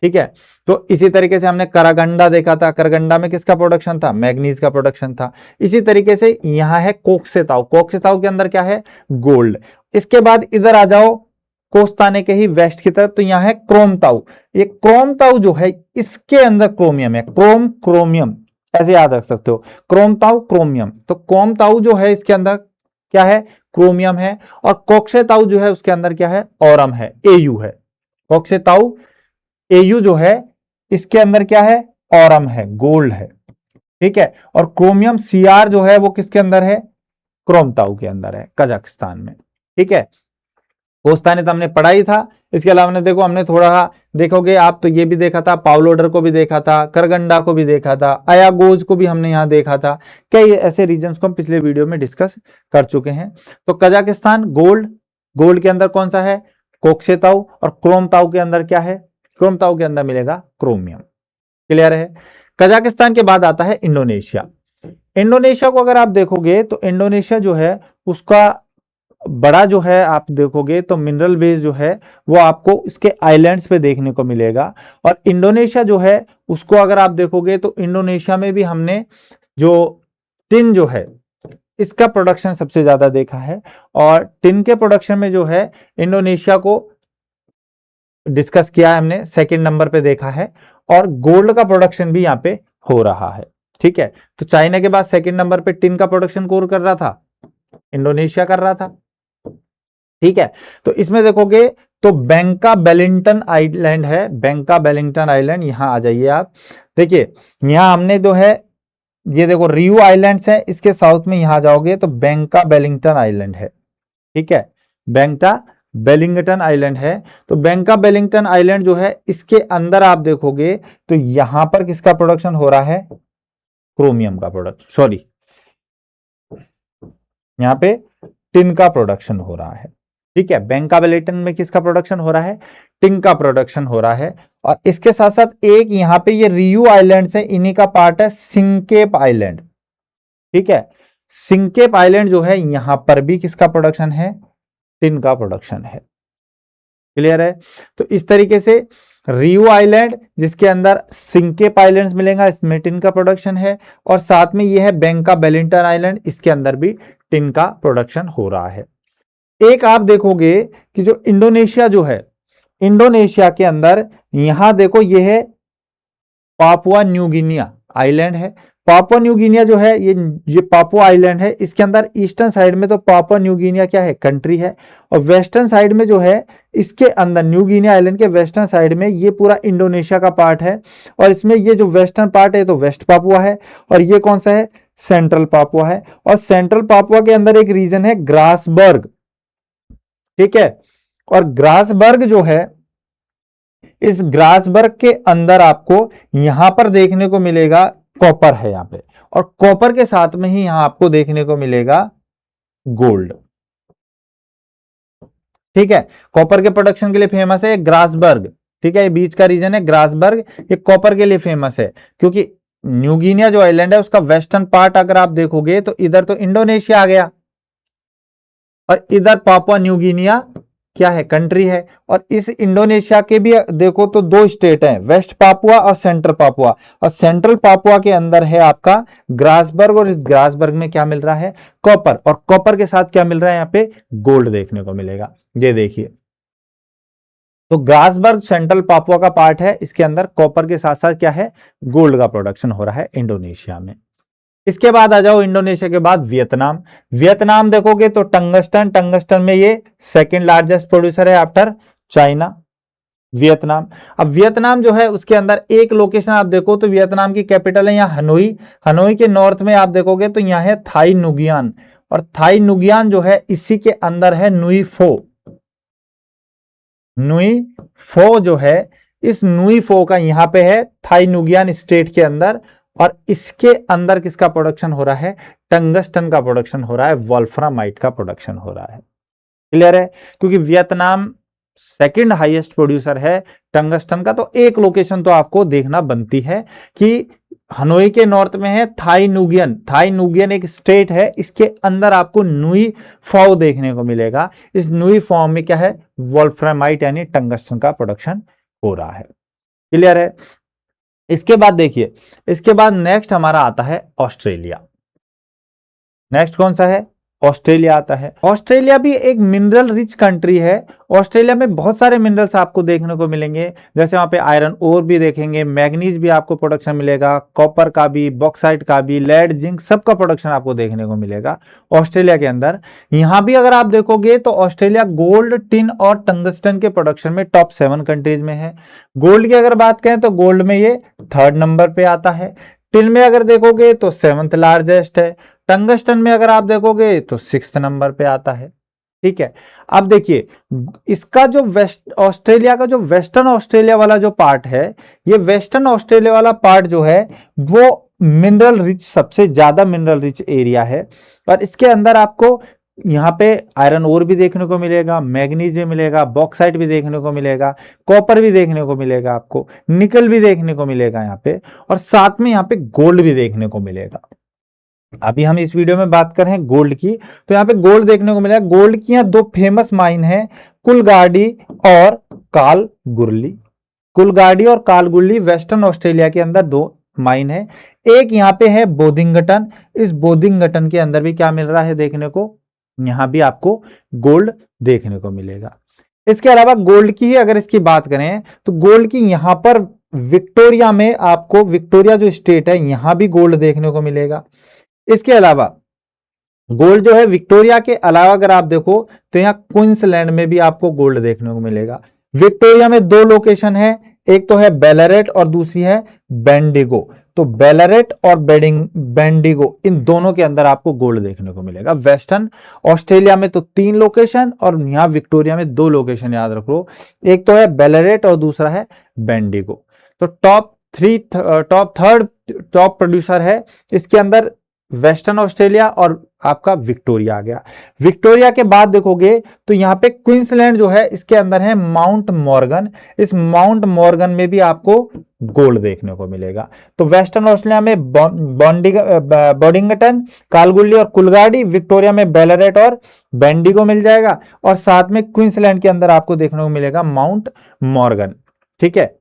Speaker 1: ठीक है। तो इसी तरीके से हमने करागंडा देखा था, करागंडा में किसका प्रोडक्शन था, मैग्नीज का प्रोडक्शन था। इसी तरीके से यहाँ है कोक्शेताऊ, कोक्शेताऊ के अंदर क्या है, गोल्ड। इसके बाद इधर आ जाओ कोस्ताने के ही वेस्ट की तरफ, तो यहाँ है क्रोमताऊ। ये क्रोमताऊ जो है इसके अंदर क्रोमियम है, क्रोमियम ऐसे याद रख सकते हो, क्रोमताऊ क्रोमियम। तो क्रोमताऊ जो है इसके अंदर क्या है, क्रोमियम है। और कोक्शेताऊ जो है उसके अंदर क्या है, ओरम है, एयू है। कोक्शेताऊ एयू जो है इसके अंदर क्या है, ओरम है, गोल्ड है। ठीक है। और क्रोमियम सीआर जो है वो किसके अंदर है, क्रोमताऊ के अंदर है, कजाकिस्तान में। ठीक है। कोस्ताने तो हमने पढ़ा ही था। इसके अलावा हमने देखो, हमने थोड़ा देखोगे आप तो ये भी देखा था, पावलोडर को भी देखा था, करगंडा को भी देखा था, अयागोज को भी हमने यहाँ देखा था। कई ऐसे रीजन्स को हम पिछले वीडियो में डिस्कस कर चुके हैं। तो कजाकिस्तान गोल्ड, गोल्ड के अंदर कौन सा है, कोक्शेताऊ। और क्रोमताऊ के अंदर क्या है, क्रोमताऊ के अंदर मिलेगा क्रोमियम। क्लियर है। कजाकिस्तान के बाद आता है इंडोनेशिया। इंडोनेशिया को अगर आप देखोगे तो इंडोनेशिया जो है उसका बड़ा जो है आप देखोगे तो मिनरल बेस जो है वो आपको इसके आइलैंड्स पे देखने को मिलेगा। और इंडोनेशिया जो है उसको अगर आप देखोगे तो इंडोनेशिया में भी हमने जो टिन जो है इसका प्रोडक्शन सबसे ज्यादा देखा है। और टिन के प्रोडक्शन में जो है इंडोनेशिया को डिस्कस किया है हमने, सेकंड नंबर पे देखा है। और गोल्ड का प्रोडक्शन भी यहाँ पे हो रहा है। ठीक है। तो चाइना के बाद सेकंड नंबर पे टिन का प्रोडक्शन कौन कर रहा था, इंडोनेशिया कर रहा था। ठीक है। तो इसमें देखोगे तो बैंका बेलिंगटन आइलैंड है, बैंका बेलिंगटन आइलैंड, यहां आ जाइए आप। देखिए यहां हमने जो है ये देखो रियो आइलैंड्स है, इसके साउथ में यहां जाओगे तो बैंका बेलिंगटन आइलैंड है। ठीक है। बैंका बेलिंगटन आइलैंड है। तो बैंका बेलिंगटन आइलैंड जो है इसके अंदर आप देखोगे तो यहां पर किसका प्रोडक्शन हो रहा है, क्रोमियम का प्रोडक्शन, सॉरी यहां पे टिन का प्रोडक्शन हो रहा है। ठीक है। बैंका बेलिंगटन में किसका प्रोडक्शन हो रहा है, टिन का प्रोडक्शन हो रहा है। और इसके साथ साथ एक यहां पे ये रियो आइलैंड्स है, इन्हीं का पार्ट है सिंकेप आइलैंड। ठीक है। सिंकेप आइलैंड जो है यहां पर भी किसका प्रोडक्शन है, टिन का प्रोडक्शन है। क्लियर है। तो इस तरीके से रियो आइलैंड जिसके अंदर सिंकेप आइलैंड्स मिलेगा, इसमें टिन का प्रोडक्शन है। और साथ में यह है बैंका बेलिंगटन आइलैंड, इसके अंदर भी टिन का प्रोडक्शन हो रहा है। एक आप देखोगे कि जो इंडोनेशिया जो है, इंडोनेशिया के अंदर यहां देखो ये है पापुआ न्यू गिनिया आइलैंड है। पापुआ न्यू गिनिया जो है, ये पापुआ आइलैंड है, इसके अंदर ईस्टर्न साइड में तो पापुआ न्यू गिनिया क्या है, कंट्री है, और वेस्टर्न साइड में जो है इसके अंदर न्यू गिनिया आइलैंड के वेस्टर्न साइड में ये पूरा इंडोनेशिया का पार्ट है, और इसमें ये जो वेस्टर्न पार्ट है तो वेस्ट पापुआ है, और ये कौन सा है, सेंट्रल पापुआ है। और सेंट्रल पापुआ के अंदर एक रीजन है ग्रासबर्ग, ठीक है, और ग्रासबर्ग जो है, इस ग्रासबर्ग के अंदर आपको यहां पर देखने को मिलेगा कॉपर है यहां पे, और कॉपर के साथ में ही यहां आपको देखने को मिलेगा गोल्ड, ठीक है। कॉपर के प्रोडक्शन के लिए फेमस है ग्रासबर्ग, ठीक है, ये बीच का रीजन है ग्रासबर्ग, ये कॉपर के लिए फेमस है, क्योंकि न्यू गिनिया जो आइलैंड है उसका वेस्टर्न पार्ट अगर आप देखोगे तो इधर तो इंडोनेशिया आ गया, और इधर पापुआ न्यू गिनिया क्या है, कंट्री है। और इस इंडोनेशिया के भी देखो तो दो स्टेट हैं, वेस्ट पापुआ और सेंट्रल पापुआ, और सेंट्रल पापुआ के अंदर है आपका ग्रासबर्ग, और इस ग्रासबर्ग में क्या मिल रहा है, कॉपर, और कॉपर के साथ क्या मिल रहा है, यहाँ पे गोल्ड देखने को मिलेगा, ये देखिए। तो ग्रासबर्ग सेंट्रल पापुआ का पार्ट है, इसके अंदर कॉपर के साथ साथ क्या है, गोल्ड का प्रोडक्शन हो रहा है इंडोनेशिया में। इसके बाद आ जाओ वियतनाम के बाद वियतनाम देखोगे तो टंगस्टन में ये सेकंड लार्जेस्ट प्रोड्यूसर है आफ्टर चाइना, वियतनाम। अब वियतनाम जो है उसके अंदर एक लोकेशन आप देखो तो वियतनाम की कैपिटल है यहाँ हनोई, हनोई के नॉर्थ में आप देखोगे तो यहाँ है थाई नुगियान, और थाई नुगियान जो है इसी के अंदर है नुई फो, नुई फो जो है, इस नुई फो का यहाँ पे है थाई नुगियान स्टेट के अंदर, और इसके अंदर किसका प्रोडक्शन हो रहा है, टंगस्टन का प्रोडक्शन हो रहा है, वोल्फ्रामाइट का प्रोडक्शन हो रहा है, क्लियर है। क्योंकि वियतनाम सेकंड हाईएस्ट प्रोड्यूसर है टंगस्टन का, तो एक लोकेशन तो आपको देखना बनती है कि हनोई के नॉर्थ में है थाई नुगियन, थाई नुगियन एक स्टेट है, इसके अंदर आपको नुई फॉ देखने को मिलेगा, इस नुई फॉ में क्या है, वोल्फ्रामाइट यानी टंगस्टन का प्रोडक्शन हो रहा है, क्लियर है। इसके बाद देखिए, इसके बाद नेक्स्ट हमारा आता है ऑस्ट्रेलिया, नेक्स्ट कौन सा है, ऑस्ट्रेलिया आता है। ऑस्ट्रेलिया भी एक मिनरल रिच कंट्री है, ऑस्ट्रेलिया में बहुत सारे मिनरल्स आपको देखने को मिलेंगे, जैसे वहां पे आयरन ओर भी देखेंगे, मैग्नीज भी आपको प्रोडक्शन मिलेगा, कॉपर का भी, बॉक्साइट का भी, लेड जिंक सबका प्रोडक्शन आपको देखने को मिलेगा ऑस्ट्रेलिया के अंदर। यहां भी अगर आप देखोगे तो ऑस्ट्रेलिया गोल्ड, टिन और टंगस्टन के प्रोडक्शन में टॉप 7 कंट्रीज में है। गोल्ड की अगर बात करें तो गोल्ड में ये 3rd नंबर पे आता है, टिन में अगर देखोगे तो 7th लार्जेस्ट है, टंगस्टन में अगर आप देखोगे तो 6th नंबर पे आता है, ठीक है। अब देखिए इसका जो ऑस्ट्रेलिया का जो वेस्टर्न ऑस्ट्रेलिया वाला जो पार्ट है, ये वेस्टर्न ऑस्ट्रेलिया वाला पार्ट जो है वो मिनरल रिच, सबसे ज्यादा मिनरल रिच एरिया है, और इसके अंदर आपको यहाँ पे आयरन ओर भी देखने को मिलेगा, मैग्नीज भी मिलेगा, बॉक्साइट भी देखने को मिलेगा, कॉपर भी देखने को मिलेगा, आपको निकल भी देखने को मिलेगा यहाँ पे, और साथ में यहाँ पे गोल्ड भी देखने को मिलेगा। अभी हम इस वीडियो में बात कर रहे हैं गोल्ड की, तो यहाँ पे गोल्ड देखने को मिलेगा। गोल्ड की यहाँ 2 फेमस माइन है, कुलगाड़ी और कालगुरली, कुलगाड़ी और कालगुरली वेस्टर्न ऑस्ट्रेलिया के अंदर 2 माइन है। एक यहाँ पे है बोधिंगटन, इस बोधिंगटन के अंदर भी क्या मिल रहा है देखने को, यहाँ भी आपको गोल्ड देखने को मिलेगा। इसके अलावा गोल्ड की ही अगर इसकी बात करें तो गोल्ड की यहाँ पर विक्टोरिया में आपको, विक्टोरिया जो स्टेट है यहाँ भी गोल्ड देखने को मिलेगा। इसके अलावा गोल्ड जो है विक्टोरिया के अलावा अगर आप देखो तो यहाँ क्वींसलैंड में भी आपको गोल्ड देखने को मिलेगा। विक्टोरिया में 2 लोकेशन है, एक तो है बेलारेट और दूसरी है बेंडिगो, तो बेलारेट और बेंडिगो इन दोनों के अंदर आपको गोल्ड देखने को मिलेगा। वेस्टर्न ऑस्ट्रेलिया में तो 3 लोकेशन और यहाँ विक्टोरिया में 2 लोकेशन याद रखो, एक तो है बेलारेट और दूसरा है बेंडिगो। तो टॉप 3rd टॉप प्रोड्यूसर है इसके अंदर वेस्टर्न ऑस्ट्रेलिया और आपका विक्टोरिया आ गया। विक्टोरिया के बाद देखोगे तो यहाँ पे क्वींसलैंड जो है इसके अंदर है माउंट मॉर्गन, इस माउंट मॉर्गन में भी आपको गोल्ड देखने को मिलेगा। तो वेस्टर्न ऑस्ट्रेलिया में बोडिंगटन, कालगुरली और कुलगाड़ी, विक्टोरिया में बेलारेट और बेंडिगो मिल जाएगा, और साथ में क्वींसलैंड के अंदर आपको देखने को मिलेगा माउंट मॉर्गन, ठीक है।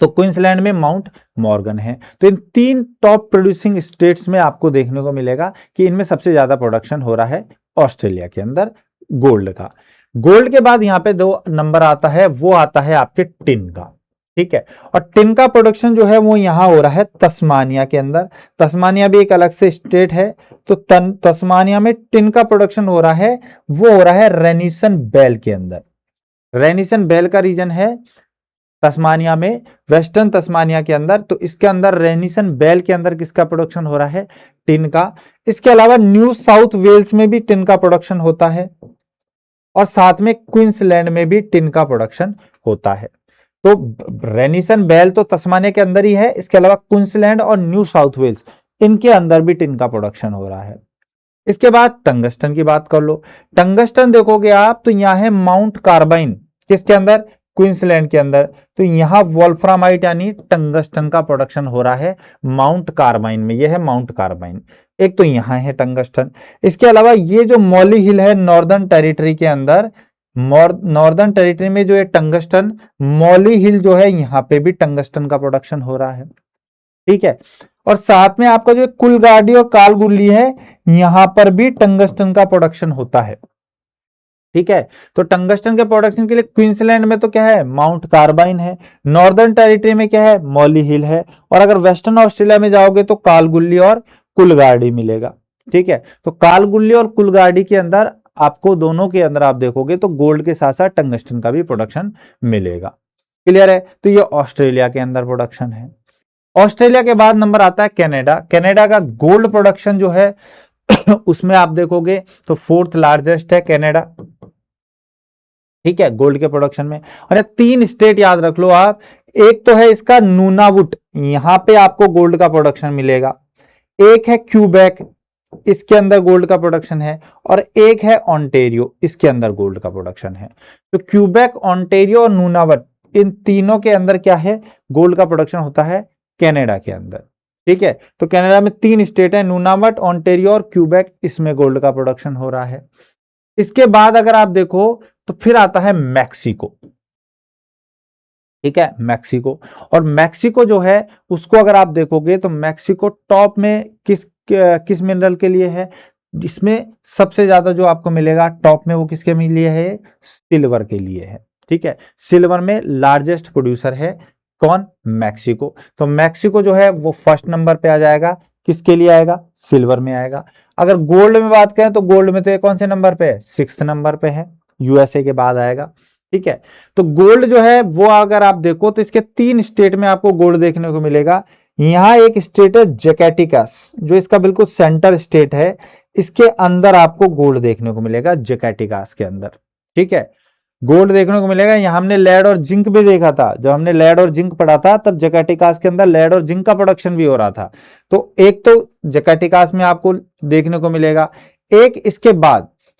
Speaker 1: तो क्वींसलैंड में माउंट मॉर्गन है। तो इन 3 टॉप प्रोड्यूसिंग स्टेट्स में आपको देखने को मिलेगा कि इनमें सबसे ज्यादा प्रोडक्शन हो रहा है ऑस्ट्रेलिया के अंदर गोल्ड का। गोल्ड के बाद यहाँ पे 2 नंबर आता है, वो आता है आपके टिन का, ठीक है। और टिन का प्रोडक्शन जो है वो यहाँ हो रहा है तस्मानिया के अंदर। तस्मानिया भी एक अलग से स्टेट है। तो तस्मानिया में टिन का प्रोडक्शन हो रहा है, वो हो रहा है रेनिसन बेल के अंदर। रेनिसन बेल का रीजन है तस्मानिया में, वेस्टर्न तस्मानिया के अंदर। तो इसके अंदर रेनिसन बेल के अंदर किसका प्रोडक्शन हो रहा है? टिन का। इसके अलावा न्यू साउथ वेल्स में भी टिन का प्रोडक्शन होता है, और साथ में क्वींसलैंड में भी टिन का प्रोडक्शन होता है। तो रेनिसन बेल तो तस्मानिया के अंदर ही है, इसके अलावा क्वींसलैंड और न्यू साउथ वेल्स इनके अंदर भी टिन का प्रोडक्शन हो रहा है। इसके बाद टंगस्टन की बात कर लो। टंगस्टन देखोगे आप तो यहां है माउंट कार्बाइन, किसके अंदर? क्वींसलैंड के अंदर। तो यहां वोल्फ्रामाइट यानी टंगस्टन का प्रोडक्शन हो रहा है माउंट कार्बाइन में। यह है माउंट कार्बाइन। एक तो यहां है टंगस्टन। इसके अलावा ये जो मॉली हिल है नॉर्दर्न टेरिटरी के अंदर, नॉर्दर्न टेरिटरी में जो है टंगस्टन, मॉली हिल जो है यहां पे भी टंगस्टन का प्रोडक्शन हो रहा है। ठीक है। और साथ में आपका जो कुलगाड़ी और कालगुल्ली है, यहां पर भी टंगस्टन का प्रोडक्शन होता है। ठीक है। तो टंगस्टन के प्रोडक्शन के लिए क्वींसलैंड में तो क्या है? माउंट कार्बाइन है। नॉर्दर्न टेरिटरी में क्या है? मॉली हिल है। और अगर वेस्टर्न ऑस्ट्रेलिया में जाओगे तो कालगुल्ली और कुलगाड़ी मिलेगा। ठीक है। तो कालगुल्ली और कुलगाड़ी के अंदर आपको, दोनों के अंदर आप देखोगे तो गोल्ड के साथ साथ टंगस्टन का भी प्रोडक्शन मिलेगा। क्लियर है? तो ये ऑस्ट्रेलिया के अंदर प्रोडक्शन है। ऑस्ट्रेलिया के बाद नंबर आता है कनाडा। कनाडा का गोल्ड प्रोडक्शन जो है उसमें आप देखोगे तो फोर्थ लार्जेस्ट है कनाडा। ठीक है, गोल्ड के प्रोडक्शन में। और ये 3 स्टेट याद रख लो आप। एक तो है इसका नूनावुट, यहां पे आपको गोल्ड का प्रोडक्शन मिलेगा। एक है क्यूबेक, इसके अंदर गोल्ड का प्रोडक्शन है। और एक है ऑन्टेरियो, इसके अंदर गोल्ड का प्रोडक्शन है। तो क्यूबेक, ऑन्टेरियो और नूनावट, इन तीनों के अंदर क्या है? गोल्ड का प्रोडक्शन होता है कनाडा के अंदर। ठीक है। तो कनाडा में 3 स्टेट है, नूनावट, ऑन्टेरियो और क्यूबेक, इसमें गोल्ड का प्रोडक्शन हो रहा है। इसके बाद अगर आप देखो तो फिर आता है मैक्सिको। ठीक है, मैक्सिको। और मैक्सिको जो है उसको अगर आप देखोगे तो मैक्सिको टॉप में किस मिनरल के लिए है? इसमें सबसे ज्यादा जो आपको मिलेगा टॉप में, वो किसके लिए है? सिल्वर के लिए है। ठीक है। सिल्वर में लार्जेस्ट प्रोड्यूसर है कौन? मैक्सिको। तो मैक्सिको जो है वो फर्स्ट नंबर पे आ जाएगा। किसके लिए आएगा? सिल्वर में आएगा। अगर गोल्ड में बात करें तो गोल्ड में तो ये कौन से नंबर पे है? 6th नंबर पे है, यूएसए के बाद आएगा। ठीक है। तो गोल्ड जो है वो अगर आप देखो तो इसके 3 स्टेट में आपको गोल्ड देखने को मिलेगा। यहां एक स्टेट है जैकाटिकास, जो इसका बिल्कुल सेंटर स्टेट है, इसके अंदर आपको गोल्ड देखने को मिलेगा, जैकाटिकास के अंदर। ठीक है, गोल्ड देखने को मिलेगा। यहां हमने लेड और जिंक भी देखा था, जब हमने लेड और जिंक पढ़ा था तब जैकाटिकास के अंदर लेड और जिंक का प्रोडक्शन भी हो रहा था। तो एक तो जैकाटिकास में आपको देखने को मिलेगा। एक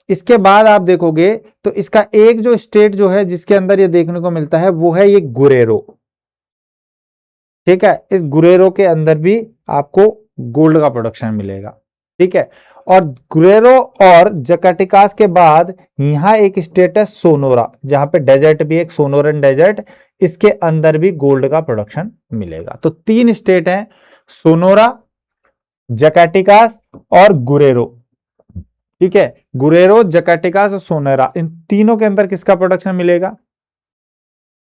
Speaker 1: इसके बाद आप देखोगे तो इसका एक जो स्टेट जो है जिसके अंदर ये देखने को मिलता है वो है ये गुरेरो। ठीक है, इस गुरेरो के अंदर भी आपको गोल्ड का प्रोडक्शन मिलेगा। ठीक है। और गुरेरो और जैकाटिकास के बाद यहां एक स्टेट है सोनोरा, जहां पे डेजर्ट भी, एक सोनोरन डेजर्ट, इसके अंदर भी गोल्ड का प्रोडक्शन मिलेगा। तो 3 स्टेट हैं, सोनोरा, जैकाटिकास और गुरेरो। ठीक है, गुरेरो, जैकाटिकास और सोनोरा, इन तीनों के अंदर किसका प्रोडक्शन मिलेगा?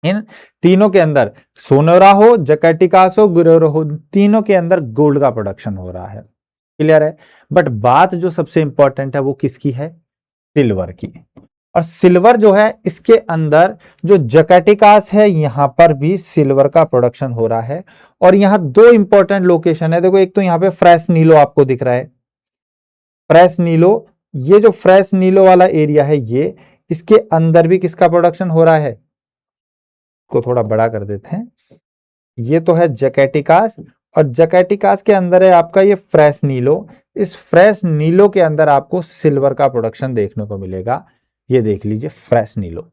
Speaker 1: इन तीनों के अंदर, सोनोरा हो, जैकाटिकास हो, गुरेरो हो, तीनों के अंदर गोल्ड का प्रोडक्शन हो रहा है। क्लियर है? बट बात जो सबसे इंपॉर्टेंट है वो किसकी है? सिल्वर की। और सिल्वर जो है इसके अंदर जो जैकाटिकास है, यहां पर भी सिल्वर का प्रोडक्शन हो रहा है। और यहां 2 इंपॉर्टेंट लोकेशन है। देखो, एक तो यहां पे फ्रेश नीलो आपको दिख रहा है, फ्रेश नीलो, ये जो फ्रेश नीलो वाला एरिया है, ये इसके अंदर भी किसका प्रोडक्शन हो रहा है? को थोड़ा बड़ा कर देते हैं। ये तो है जैकाटिकास, और जैकाटिकास के अंदर है आपका ये फ्रेश नीलो। इस फ्रेश नीलो के अंदर आपको सिल्वर का प्रोडक्शन देखने को मिलेगा। ये देख लीजिए फ्रेश नीलो।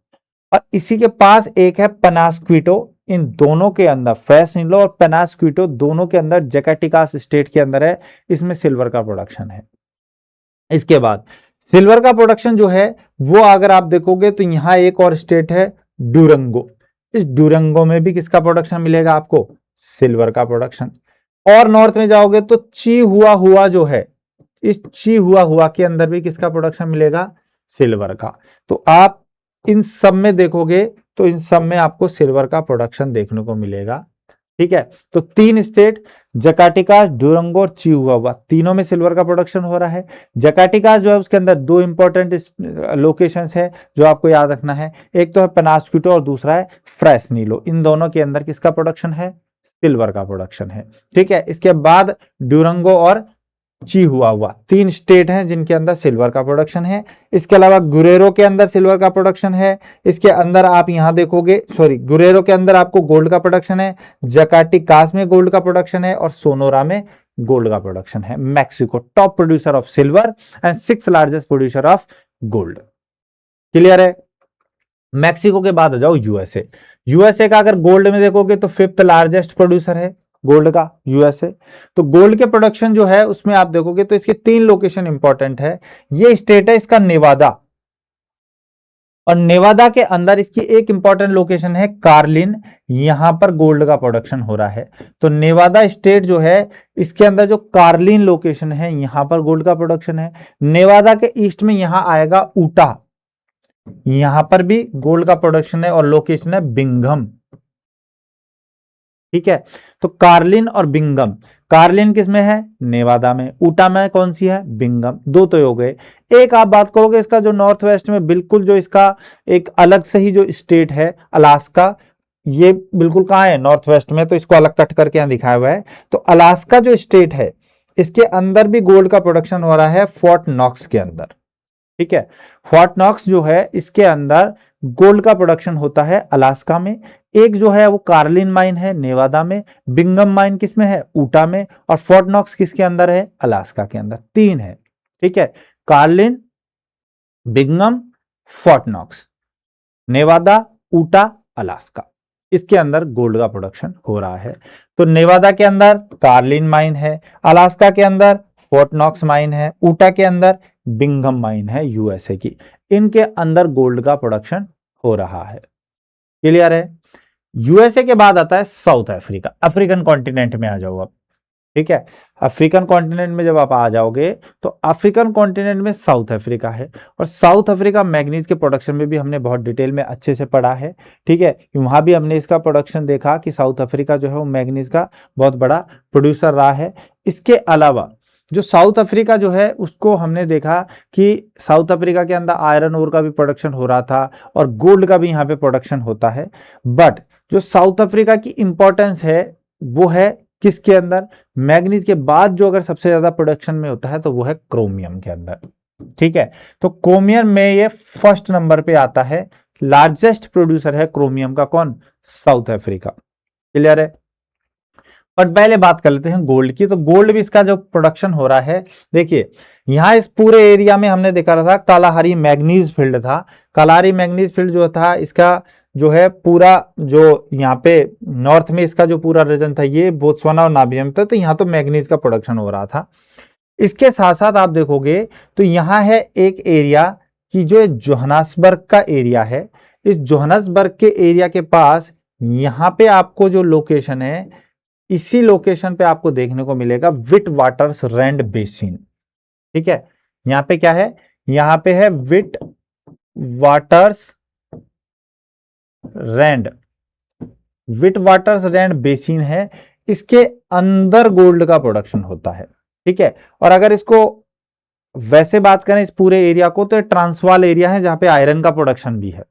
Speaker 1: और इसी के पास एक है पेनास्क्विटो। इन दोनों के अंदर, फ्रेश नीलो और पेनास्क्विटो, दोनों के अंदर जैकाटिकास स्टेट के अंदर है, इसमें सिल्वर का प्रोडक्शन है। इसके बाद सिल्वर का प्रोडक्शन जो है वो अगर आप देखोगे तो यहां एक और स्टेट है डूरंगो। इस डूरंगो में भी किसका प्रोडक्शन मिलेगा आपको? सिल्वर का प्रोडक्शन। और नॉर्थ में जाओगे तो ची हुआ जो है, इस ची हुआ के अंदर भी किसका प्रोडक्शन मिलेगा? सिल्वर का। तो आप इन सब में देखोगे तो इन सब में आपको सिल्वर का प्रोडक्शन देखने को मिलेगा। ठीक है, तो 3 स्टेट जकार्टिका, डुरंगो और चिहुआहुआ, तीनों में सिल्वर का प्रोडक्शन हो रहा है। जकार्टिका जो है उसके अंदर 2 इंपॉर्टेंट लोकेशंस है जो आपको याद रखना है, एक तो है पेनास्क्यूटो और दूसरा है फ्रेस्नीलो। इन दोनों के अंदर किसका प्रोडक्शन है? सिल्वर का प्रोडक्शन है। ठीक है, इसके बाद डुरंगो और चिहुआहुआ 3 स्टेट हैं जिनके अंदर सिल्वर का प्रोडक्शन है। इसके अलावा गुरेरो के अंदर सिल्वर का प्रोडक्शन है। इसके अंदर आप यहां देखोगे, सॉरी, गुरेरो के अंदर आपको गोल्ड का प्रोडक्शन है, जकार्टिकास में गोल्ड का प्रोडक्शन है और सोनोरा में गोल्ड का प्रोडक्शन है। Mexico top producer of silver and 6th largest producer of gold. Clear है? मैक्सिको के बाद आ जाओ यूएसए। यूएसए का अगर गोल्ड में देखोगे तो 5th लार्जेस्ट प्रोड्यूसर है गोल्ड का यूएसए। तो गोल्ड के प्रोडक्शन जो है उसमें आप देखोगे तो इसके 3 लोकेशन इंपॉर्टेंट है। ये स्टेट है इसका नेवादा, और नेवादा के अंदर इसकी एक इंपॉर्टेंट लोकेशन है कार्लिन, यहां पर गोल्ड का प्रोडक्शन हो रहा है। तो नेवादा स्टेट जो है इसके अंदर जो कार्लिन लोकेशन है यहां पर गोल्ड का प्रोडक्शन है। नेवादा के ईस्ट में यहां आएगा ऊटा, यहां पर भी गोल्ड का प्रोडक्शन है और लोकेशन है बिंघम। ठीक है, तो कार्लिन और बिंगम, कार्लिन किस में है? नेवादा में। ऊटा में कौन सी है? बिंगम। 2 तो हो गए। एक आप बात करोगे इसका जो नॉर्थ वेस्ट में बिल्कुल जो इसका एक अलग से ही जो स्टेट है अलास्का, ये बिल्कुल कहां है? नॉर्थ वेस्ट में, तो इसको अलग कट करके यहां दिखाया हुआ है। तो अलास्का जो स्टेट है इसके अंदर भी गोल्ड का प्रोडक्शन हो रहा है फोर्ट नॉक्स के अंदर। ठीक है, फोर्ट नॉक्स जो है इसके अंदर गोल्ड का प्रोडक्शन होता है अलास्का में। एक जो है वो कार्लिन माइन है नेवादा में, बिंगम माइन किस में है? ऊटा में, और फोर्ट नॉक्स किसके अंदर है? अलास्का के अंदर। 3 है। ठीक है, Carlin, Bingham, Fort Knox, Nevada, Utah, Alaska, इसके अंदर गोल्ड का प्रोडक्शन हो रहा है। तो नेवादा के अंदर कार्लिन माइन है, अलास्का के अंदर फोर्ट नॉक्स माइन है, ऊटा के अंदर बिंगम माइन है यूएसए की। इनके अंदर गोल्ड का प्रोडक्शन हो रहा है। क्लियर है? यूएसए के बाद आता है साउथ अफ्रीका। अफ्रीकन कॉन्टिनेंट में आ जाओ आप। ठीक है, अफ्रीकन कॉन्टिनेंट में जब आप आ जाओगे तो अफ्रीकन कॉन्टिनेंट में साउथ अफ्रीका है, और साउथ अफ्रीका मैग्नीज के प्रोडक्शन में भी हमने बहुत डिटेल में अच्छे से पढ़ा है। ठीक है, वहां भी हमने इसका प्रोडक्शन देखा कि साउथ अफ्रीका जो है वो मैग्नीज का बहुत बड़ा प्रोड्यूसर रहा है। इसके अलावा जो साउथ अफ्रीका जो है उसको हमने देखा कि साउथ अफ्रीका के अंदर आयरन ओर का भी प्रोडक्शन हो रहा था और गोल्ड का भी यहाँ पे प्रोडक्शन होता है। बट जो साउथ अफ्रीका की इंपॉर्टेंस है वो है किसके अंदर? मैग्नीज के बाद जो अगर सबसे ज्यादा प्रोडक्शन में होता है तो वो है क्रोमियम के अंदर। ठीक है, तो क्रोमियम में ये फर्स्ट नंबर पे आता है। लार्जेस्ट प्रोड्यूसर है क्रोमियम का कौन? South Africa. क्लियर है? बट पहले बात कर लेते हैं गोल्ड की। तो गोल्ड भी इसका जो प्रोडक्शन हो रहा है, देखिए यहां इस पूरे एरिया में हमने देखा था कालाहारी मैग्नीज फील्ड था। कालाहारी मैग्नीज फील्ड जो था इसका जो है पूरा जो यहाँ पे नॉर्थ में इसका जो पूरा रीजन था ये बोत्सवाना और नामिबिया था, तो यहाँ तो मैग्नीज का प्रोडक्शन हो रहा था। इसके साथ साथ आप देखोगे तो यहाँ है एक एरिया की जो जोहान्सबर्ग का एरिया है। इस जोहान्सबर्ग के एरिया के पास यहाँ पे आपको जो लोकेशन है, इसी लोकेशन पे आपको देखने को मिलेगा विट वाटर्स रैंड बेसिन। ठीक है, यहाँ पे क्या है? यहाँ पे है विट वाटर्स रैंड, विट वाटर्स रैंड बेसिन है। इसके अंदर गोल्ड का प्रोडक्शन होता है। ठीक है, और अगर इसको वैसे बात करें इस पूरे एरिया को तो ट्रांसवाल एरिया है जहां पे आयरन का प्रोडक्शन भी है।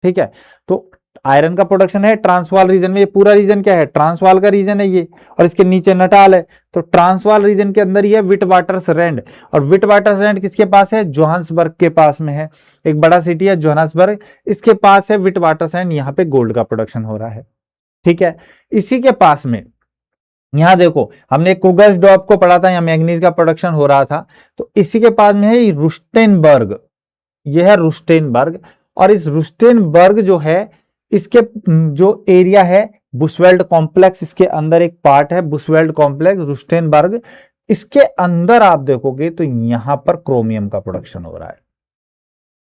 Speaker 1: ठीक है, तो आयरन का प्रोडक्शन है ट्रांसवाल रीजन में। ये पूरा रीजन क्या है? ट्रांसवाल का रीजन है ये, और इसके नीचे नटाल है। तो ट्रांसवाल रीजन के अंदर ही है विट वाटर्स रैंड, और विट वाटर्स रैंड किसके पास है? जोहान्सबर्ग के पास में है। एक बड़ा सिटी है जोहान्सबर्ग, इसके पास है विट वाटर्स रैंड, यहाँ पे गोल्ड का प्रोडक्शन हो रहा है। ठीक है, इसी के पास में यहां देखो हमने क्रूगर्सडॉर्फ को पढ़ा था, यहाँ मैग्नीज का प्रोडक्शन हो रहा था। तो इसी के पास में है रुस्टेनबर्ग, यह है रुस्टेनबर्ग, और इस रुस्टेनबर्ग जो है इसके जो एरिया है बुशवेल्ड कॉम्प्लेक्स, इसके अंदर एक पार्ट है बुशवेल्ड कॉम्प्लेक्स रुस्टेनबर्ग। इसके अंदर आप देखोगे तो यहां पर क्रोमियम का प्रोडक्शन हो रहा है।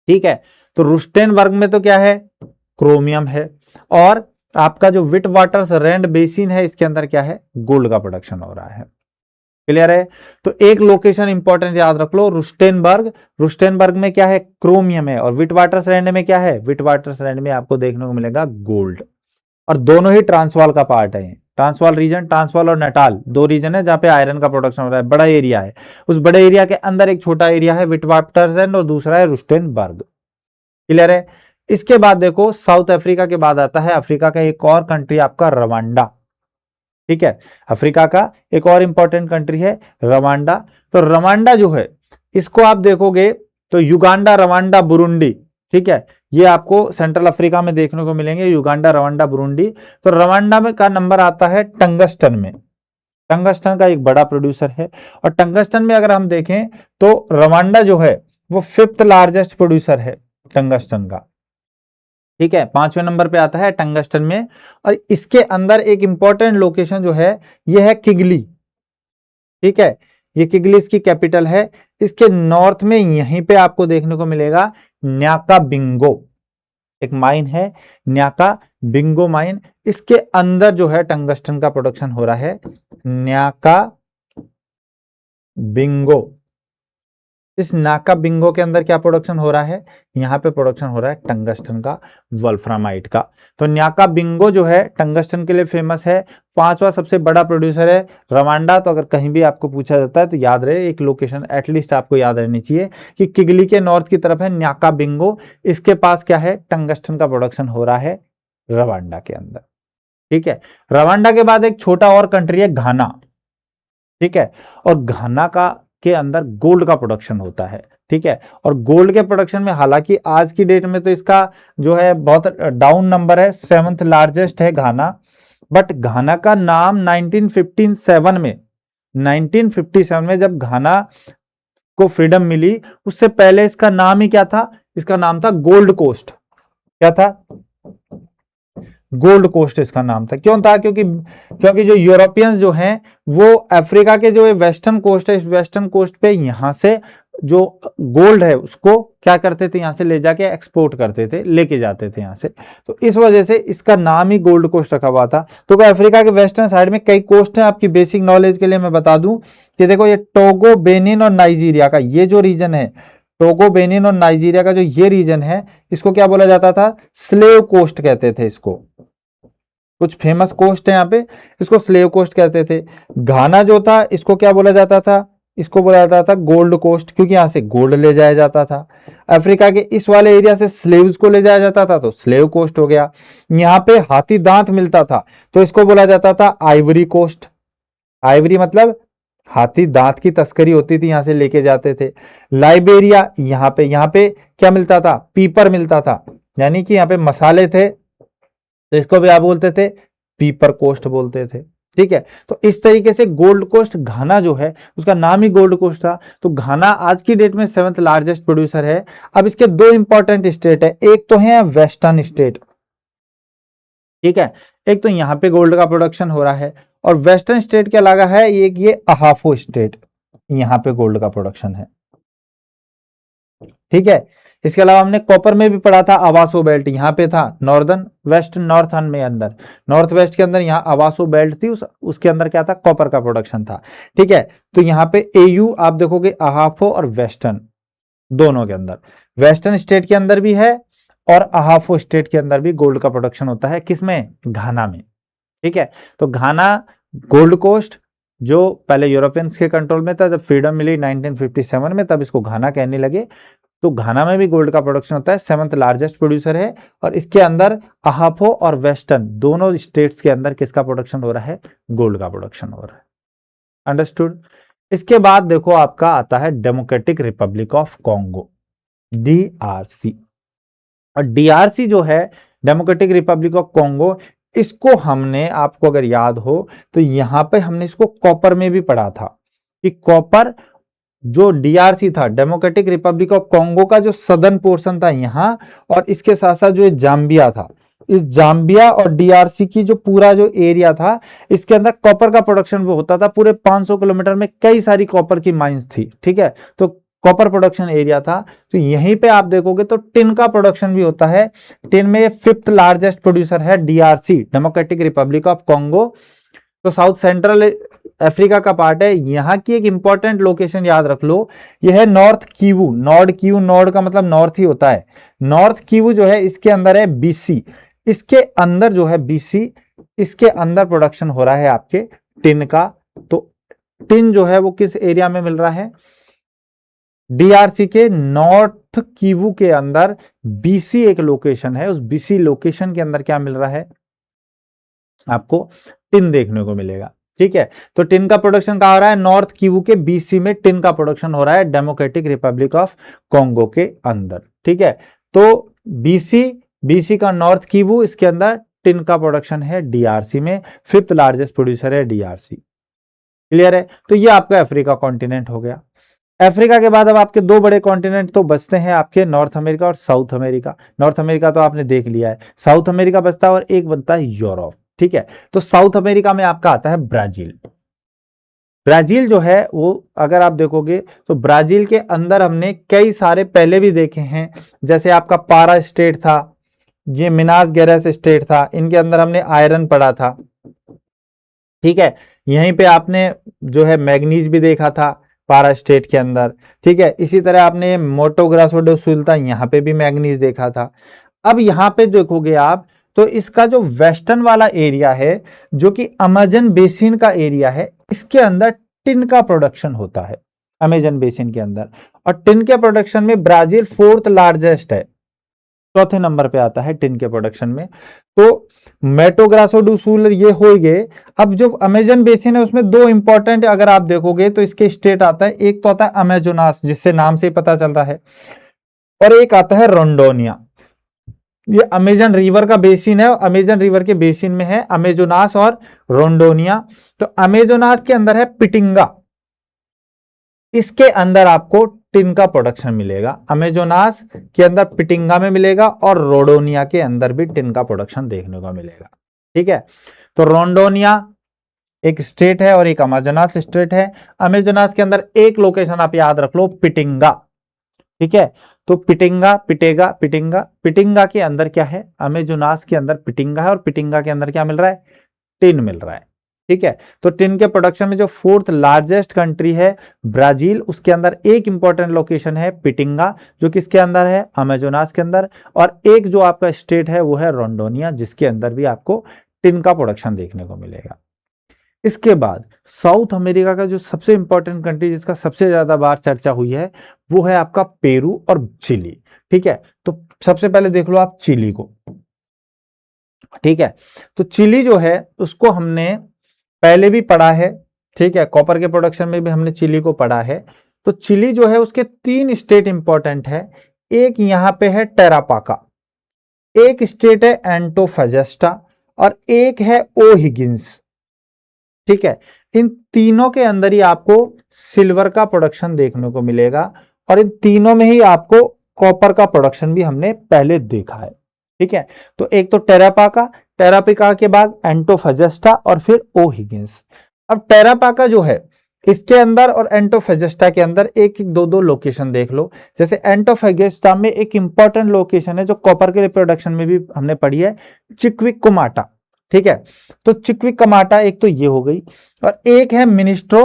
Speaker 1: ठीक है, तो रुस्टेनबर्ग में तो क्या है? क्रोमियम है, और आपका जो विट वाटर्स रैंड बेसिन है इसके अंदर क्या है? गोल्ड का प्रोडक्शन हो रहा है। क्लियर है। तो एक लोकेशन इंपॉर्टेंट याद रख लो, रुस्टेनबर्ग। रुस्टेनबर्ग में क्या है, क्रोमियम है। और विटवाटरसलैंड में क्या है, विटवाटरसलैंड में आपको देखने को मिलेगा गोल्ड। और दोनों ही ट्रांसवाल का पार्ट है। ट्रांसवाल रीजन, ट्रांसवाल और नटाल दो रीजन है जहां पे आयरन का प्रोडक्शन हो रहा है, बड़ा एरिया है। उस बड़े एरिया के अंदर एक छोटा एरिया है विटवाटरसलैंड और दूसरा है रुस्टेनबर्ग। क्लियर है। इसके बाद देखो साउथ अफ्रीका के बाद आता है अफ्रीका का एक और कंट्री आपका रवांडा। ठीक है, अफ्रीका का एक और इंपॉर्टेंट कंट्री है रवांडा। तो रवांडा जो है इसको आप देखोगे तो युगांडा, रवांडा, बुरुंडी, ठीक है, ये आपको सेंट्रल अफ्रीका में देखने को मिलेंगे, युगांडा, रवांडा, बुरुंडी। तो रवांडा में का नंबर आता है टंगस्टन में। टंगस्टन का एक बड़ा प्रोड्यूसर है। और टंगस्टन में अगर हम देखें तो रवांडा जो है वो 5th लार्जेस्ट प्रोड्यूसर है टंगस्टन का। ठीक है, 5वें नंबर पे आता है टंगस्टन में। और इसके अंदर एक इंपॉर्टेंट लोकेशन जो है ये है किगली। ठीक है, ये किगली इसकी कैपिटल है। इसके नॉर्थ में यहीं पे आपको देखने को मिलेगा न्याका बिंगो, एक माइन है न्याका बिंगो माइन। इसके अंदर जो है टंगस्टन का प्रोडक्शन हो रहा है, न्याका बिंगो। इस नाका बिंगो के अंदर क्या प्रोडक्शन हो रहा है, यहाँ पे प्रोडक्शन हो रहा है टंगस्टन का, वोल्फ्रामाइट का। तो न्याका बिंगो जो है टंगस्टन के लिए फेमस है। 5वां सबसे बड़ा प्रोड्यूसर है रवांडा। तो अगर कहीं भी आपको पूछा जाता है तो याद रहे, एक लोकेशन एटलीस्ट आपको याद रहनी चाहिए कि किगली के नॉर्थ की तरफ है न्याका बिंगो, इसके पास क्या है टंगस्टन का प्रोडक्शन हो रहा है रवांडा के अंदर। ठीक है, रवांडा के बाद एक छोटा और कंट्री है घाना। ठीक है, और घाना का के अंदर गोल्ड का प्रोडक्शन होता है। ठीक है, और गोल्ड के प्रोडक्शन में हालांकि आज की डेट में तो इसका जो है बहुत डाउन नंबर है, 7th लार्जेस्ट है घाना। बट घाना का नाम 1957 में जब घाना को फ्रीडम मिली उससे पहले इसका नाम ही क्या था, इसका नाम था गोल्ड कोस्ट। क्या था, गोल्ड कोस्ट इसका नाम था। क्यों था, क्योंकि जो यूरोपियंस जो हैं वो अफ्रीका के जो वेस्टर्न कोस्ट है, इस वेस्टर्न कोस्ट पे यहां से जो गोल्ड है उसको क्या करते थे, यहां से ले जाके एक्सपोर्ट करते थे, लेके जाते थे यहां से। तो इस वजह से इसका नाम ही गोल्ड कोस्ट रखा हुआ था। तो अफ्रीका के वेस्टर्न साइड में कई कोस्ट हैं, आपकी बेसिक नॉलेज के लिए मैं बता दूं कि देखो ये टोगो, बेनिन और नाइजीरिया का ये जो रीजन है, टोगो, बेनिन और नाइजीरिया का जो ये रीजन है, इसको क्या बोला जाता था, स्लेव कोस्ट कहते थे इसको। कुछ फेमस कोस्ट है यहाँ पे, इसको स्लेव कोस्ट कहते थे। घाना जो था इसको क्या बोला जाता था, इसको बोला जाता था गोल्ड कोस्ट, क्योंकि यहाँ से गोल्ड ले जाया जाता था। अफ्रीका के इस वाले एरिया से स्लेव्स को ले जाया जाता था तो स्लेव कोस्ट हो गया। यहाँ पे हाथी दांत मिलता था तो इसको बोला जाता था आइवरी कोस्ट। आइवरी मतलब हाथी दांत की तस्करी होती थी, यहां से लेके जाते थे। लाइबेरिया, यहाँ पे क्या मिलता था, पीपर मिलता था, यानी कि यहाँ पे मसाले थे, तो इसको भी आप बोलते थे पीपर कोस्ट बोलते थे। ठीक है, तो इस तरीके से गोल्ड कोस्ट, घाना जो है उसका नाम ही गोल्ड कोस्ट था। तो घाना आज की डेट में 7th लार्जेस्ट प्रोड्यूसर है। अब इसके दो इंपॉर्टेंट स्टेट है, एक तो है वेस्टर्न स्टेट। ठीक है, एक तो यहाँ पे गोल्ड का प्रोडक्शन हो रहा है, और वेस्टर्न स्टेट क्या लगा है, एक ये अहाफो स्टेट, यहाँ पे गोल्ड का प्रोडक्शन है। ठीक है, इसके अलावा हमने कॉपर में भी पढ़ा था, अवासो बेल्ट यहाँ पे था, नॉर्दर्न वेस्ट नॉर्थन में अंदर, नॉर्थ वेस्ट के अंदर यहाँ अवासो बेल्ट थी, उसके अंदर क्या था, कॉपर का प्रोडक्शन था। ठीक है, तो यहाँ पे एयू आप देखोगे अहाफो और वेस्टर्न दोनों के अंदर, वेस्टर्न स्टेट के अंदर भी है और अहाफो स्टेट के अंदर भी गोल्ड का प्रोडक्शन होता है। किसमें, घाना में। ठीक है, तो घाना गोल्ड कोस्ट जो पहले यूरोपियंस के कंट्रोल में था, जब फ्रीडम मिली 1957 में तब इसको घाना कहने लगे। तो घाना में भी गोल्ड का प्रोडक्शन होता है, 7th लार्जेस्ट प्रोड्यूसर है। और इसके अंदर अहाफो और वेस्टर्न दोनों स्टेट्स के अंदर किसका प्रोडक्शन हो रहा है, गोल्ड का प्रोडक्शन हो रहा है। अंडरस्टूड। इसके बाद देखो आपका आता है democratic Republic of Congo, DRC. और डीआरसी जो है डेमोक्रेटिक रिपब्लिक ऑफ कॉन्गो, इसको हमने, आपको अगर याद हो तो यहां पे हमने इसको कॉपर में भी पढ़ा था कि कॉपर जो डीआरसी था, डेमोक्रेटिक रिपब्लिक ऑफ कॉन्गो का जो सदर्न पोर्शन था यहाँ, और इसके साथ साथ जो जाम्बिया था, इस जाम्बिया और डीआरसी की जो पूरा जो एरिया था, इसके अंदर कॉपर का प्रोडक्शन वो होता था। पूरे 500 किलोमीटर में कई सारी कॉपर की माइंस थी। ठीक है, तो कॉपर प्रोडक्शन एरिया था। तो यहीं पे आप देखोगे तो टिन का प्रोडक्शन भी होता है। टिन में 5th लार्जेस्ट प्रोड्यूसर है DRC, democratic Republic of Congo. तो साउथ सेंट्रल अफ्रीका का पार्ट है। यहाँ की एक इंपॉर्टेंट लोकेशन याद रख लो, यह है north Kivu. Nord Kivu, Nord का मतलब नॉर्थ ही होता है। नॉर्थ कीवू जो है इसके अंदर है बीसी, इसके अंदर जो है बीसी, इसके अंदर प्रोडक्शन हो रहा है आपके टिन का। तो टिन जो है वो किस एरिया में मिल रहा है, डीआरसी के नॉर्थ कीवू के अंदर बीसी एक लोकेशन है, उस बीसी लोकेशन के अंदर क्या मिल रहा है आपको, टिन देखने को मिलेगा। ठीक है, तो टिन का प्रोडक्शन कहां हो रहा है, नॉर्थ कीवू के बीसी में टिन का प्रोडक्शन हो रहा है, डेमोक्रेटिक रिपब्लिक ऑफ कॉन्गो के अंदर। ठीक है, तो बीसी का नॉर्थ कीवू, इसके अंदर टिन का प्रोडक्शन है डीआरसी में, 5th लार्जेस्ट प्रोड्यूसर है डीआरसी। क्लियर है, तो ये आपका अफ्रीका कॉन्टिनेंट हो गया। अफ्रीका के बाद अब आपके दो बड़े कॉन्टिनेंट तो बचते हैं आपके, नॉर्थ अमेरिका और साउथ अमेरिका। नॉर्थ अमेरिका तो आपने देख लिया है, साउथ अमेरिका बचता है और एक बनता है यूरोप। ठीक है, तो साउथ अमेरिका में आपका आता है ब्राजील। ब्राजील जो है वो अगर आप देखोगे तो ब्राजील के अंदर हमने कई सारे पहले भी देखे हैं, जैसे आपका पारा स्टेट था, ये मिनास गेरेस स्टेट था, इनके अंदर हमने आयरन पढ़ा था। ठीक है, यहीं पे आपने जो है मैग्नीज भी देखा था पारा स्टेट के अंदर। ठीक है, इसी तरह आपने मोटो ग्रासो डो सुल था, यहाँ पे भी मैग्नीज देखा था। अब यहाँ पे देखोगे आप तो इसका जो वेस्टर्न वाला एरिया है, जो कि अमेजन बेसिन का एरिया है, इसके अंदर टिन का प्रोडक्शन होता है अमेजन बेसिन के अंदर। और टिन के प्रोडक्शन में ब्राजील 4th लार्जेस्ट है, चौथे नंबर पे आता है टिन के प्रोडक्शन में। तो मेटो ग्रासो डू सुल ये हो गए। अब जो अमेजन बेसिन है उसमें दो इंपॉर्टेंट अगर आप देखोगे तो इसके स्टेट आता है, एक तो आता है अमेजोनास, जिससे नाम से ही पता चल रहा है, और एक आता है रोंडोनिया। ये अमेजन रिवर का बेसिन है, अमेजन रिवर के बेसिन में है अमेजोनास और रोंडोनिया। तो अमेजोनास के अंदर है पिटिंगा, इसके अंदर आपको टिन का प्रोडक्शन मिलेगा, अमेजोनास के अंदर पिटिंगा में मिलेगा, और रोडोनिया के अंदर भी टिन का प्रोडक्शन देखने को मिलेगा। ठीक है, तो रोंडोनिया एक स्टेट है और एक अमेजोनास स्टेट है। अमेजोनास के अंदर एक लोकेशन आप याद रख लो, पिटिंगा। ठीक है, तो पिटिंगा, पिटेगा, पिटिंगा, पिटिंगा के अंदर क्या है, अमेजोनास के अंदर पिटिंगा है, और पिटिंगा के अंदर क्या मिल रहा है, टिन मिल रहा है। ठीक है, तो टिन के प्रोडक्शन में जो 4th लार्जेस्ट कंट्री है ब्राजील, उसके अंदर एक इंपॉर्टेंट लोकेशन है पिटिंगा, जो किसके अंदर है, अमेजोनास के अंदर, और एक जो आपका स्टेट है वो है रोंडोनिया, जिसके अंदर भी आपको टिन का प्रोडक्शन देखने को मिलेगा। इसके बाद साउथ अमेरिका का जो सबसे इंपॉर्टेंट कंट्री जिसका सबसे ज्यादा बार चर्चा हुई है वो है आपका पेरू और चिली। ठीक है, तो सबसे पहले देख लो आप चिली को। ठीक है, तो चिली जो है उसको हमने पहले भी पढ़ा है। ठीक है, कॉपर के प्रोडक्शन में भी हमने चिली को पढ़ा है। तो चिली जो है उसके 3 स्टेट इंपॉर्टेंट है, एक यहां पे है टेरापाका, एक स्टेट है एंटोफेजेस्टा, और एक है ओहिगिंस। ठीक है, इन तीनों के अंदर ही आपको सिल्वर का प्रोडक्शन देखने को मिलेगा, और इन तीनों में ही आपको कॉपर का प्रोडक्शन भी हमने पहले देखा है। ठीक है, तो एक तो टेरापाका, टेरापिका के बाद एंटोफेजेस्टा, और फिर ओहिगिंस। अब टेरापाका जो है इसके अंदर और एंटोफेजेस्टा के अंदर एक एक दो दो लोकेशन देख लो। जैसे एंटोफेजेस्टा में एक इंपॉर्टेंट लोकेशन है जो कॉपर के रिप्रोडक्शन में भी हमने पढ़ी है, चिक्विकुमाटा। ठीक है, तो चिक्विकुमाटा एक तो ये हो गई, और एक है मिनिस्ट्रो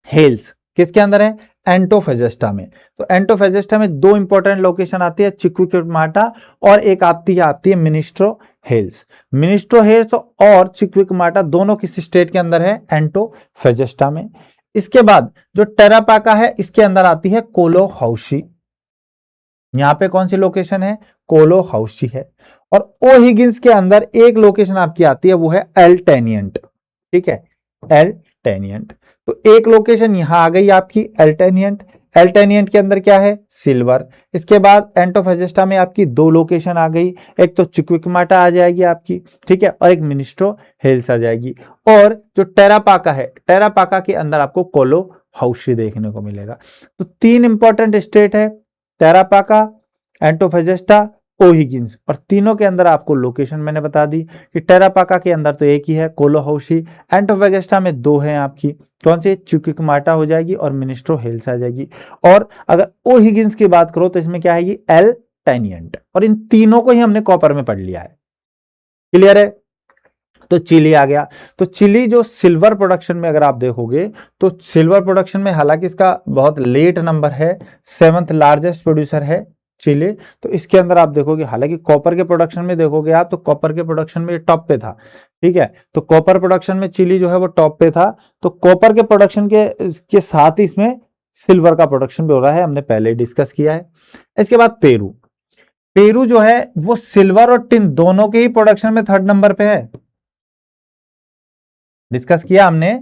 Speaker 1: हेल्स, किसके अंदर है, एंटोफेजेस्टा में। तो एंटोफेजेस्टा में दो इंपॉर्टेंट लोकेशन आती है, चिक्विकुमाटा, और एक आती है मिनिस्ट्रो हेल्स। मिनिस्ट्रो हेल्स और चिक्विकुमाटा दोनों किस स्टेट के अंदर है, एंटोफेजेस्टा में। इसके बाद जो टेरापाका है इसके अंदर आती है कोलो हाउसी, यहां पे कौन सी लोकेशन है, कोलो हाउसी है। और ओहिगिंस के अंदर एक लोकेशन आपकी आती है वो है एल्टेनियंट। ठीक है, एल्टेनियंट, तो एक लोकेशन यहां आ गई आपकी एल्टेनियंट। एल्टेनियंट के अंदर क्या है, सिल्वर। इसके बाद एंटोफेजेस्टा में आपकी दो लोकेशन आ गई, एक तो चिक्विकुमाटा आ जाएगी आपकी, ठीक है, और एक मिनिस्ट्रो हिल्स आ जाएगी। और जो टेरापाका है, टेरापाका के अंदर आपको कोलो हाउसी देखने को मिलेगा। तो 3 इंपॉर्टेंट स्टेट है, टेरापाका, एंटोफेजेस्टा, ओहिगिंस, और तीनों के अंदर आपको लोकेशन मैंने बता दी कि टेरापाका के अंदर तो एक ही है, कोलो हाउसी। एंटोफेजेस्टा में 2 हैं आपकी, कौन सी, चिक्विकुमाटा हो जाएगी और मिनिस्ट्रो हिल्स आ जाएगी। और अगर ओहिगिंस की बात करो तो इसमें क्या है, एल्टेनियंट, और इन तीनों को ही हमने कॉपर में पढ़ लिया है। क्लियर है, तो चिली आ गया। तो चिली जो सिल्वर प्रोडक्शन में अगर आप देखोगे तो सिल्वर प्रोडक्शन में हालांकि इसका बहुत लेट नंबर है, 7th लार्जेस्ट प्रोड्यूसर है चिली। तो इसके अंदर आप देखोगे, हालांकि कॉपर के प्रोडक्शन में देखोगे आप तो कॉपर के प्रोडक्शन में टॉप पे था, ठीक है। तो कॉपर प्रोडक्शन में चिली जो है वो टॉप पे था। तो कॉपर के प्रोडक्शन के साथ ही इसमें सिल्वर का प्रोडक्शन भी हो रहा है, हमने पहले डिस्कस किया है। इसके बाद पेरू, पेरू जो है वो सिल्वर और टिन दोनों के ही प्रोडक्शन में 3rd नंबर पे है। डिस्कस किया हमने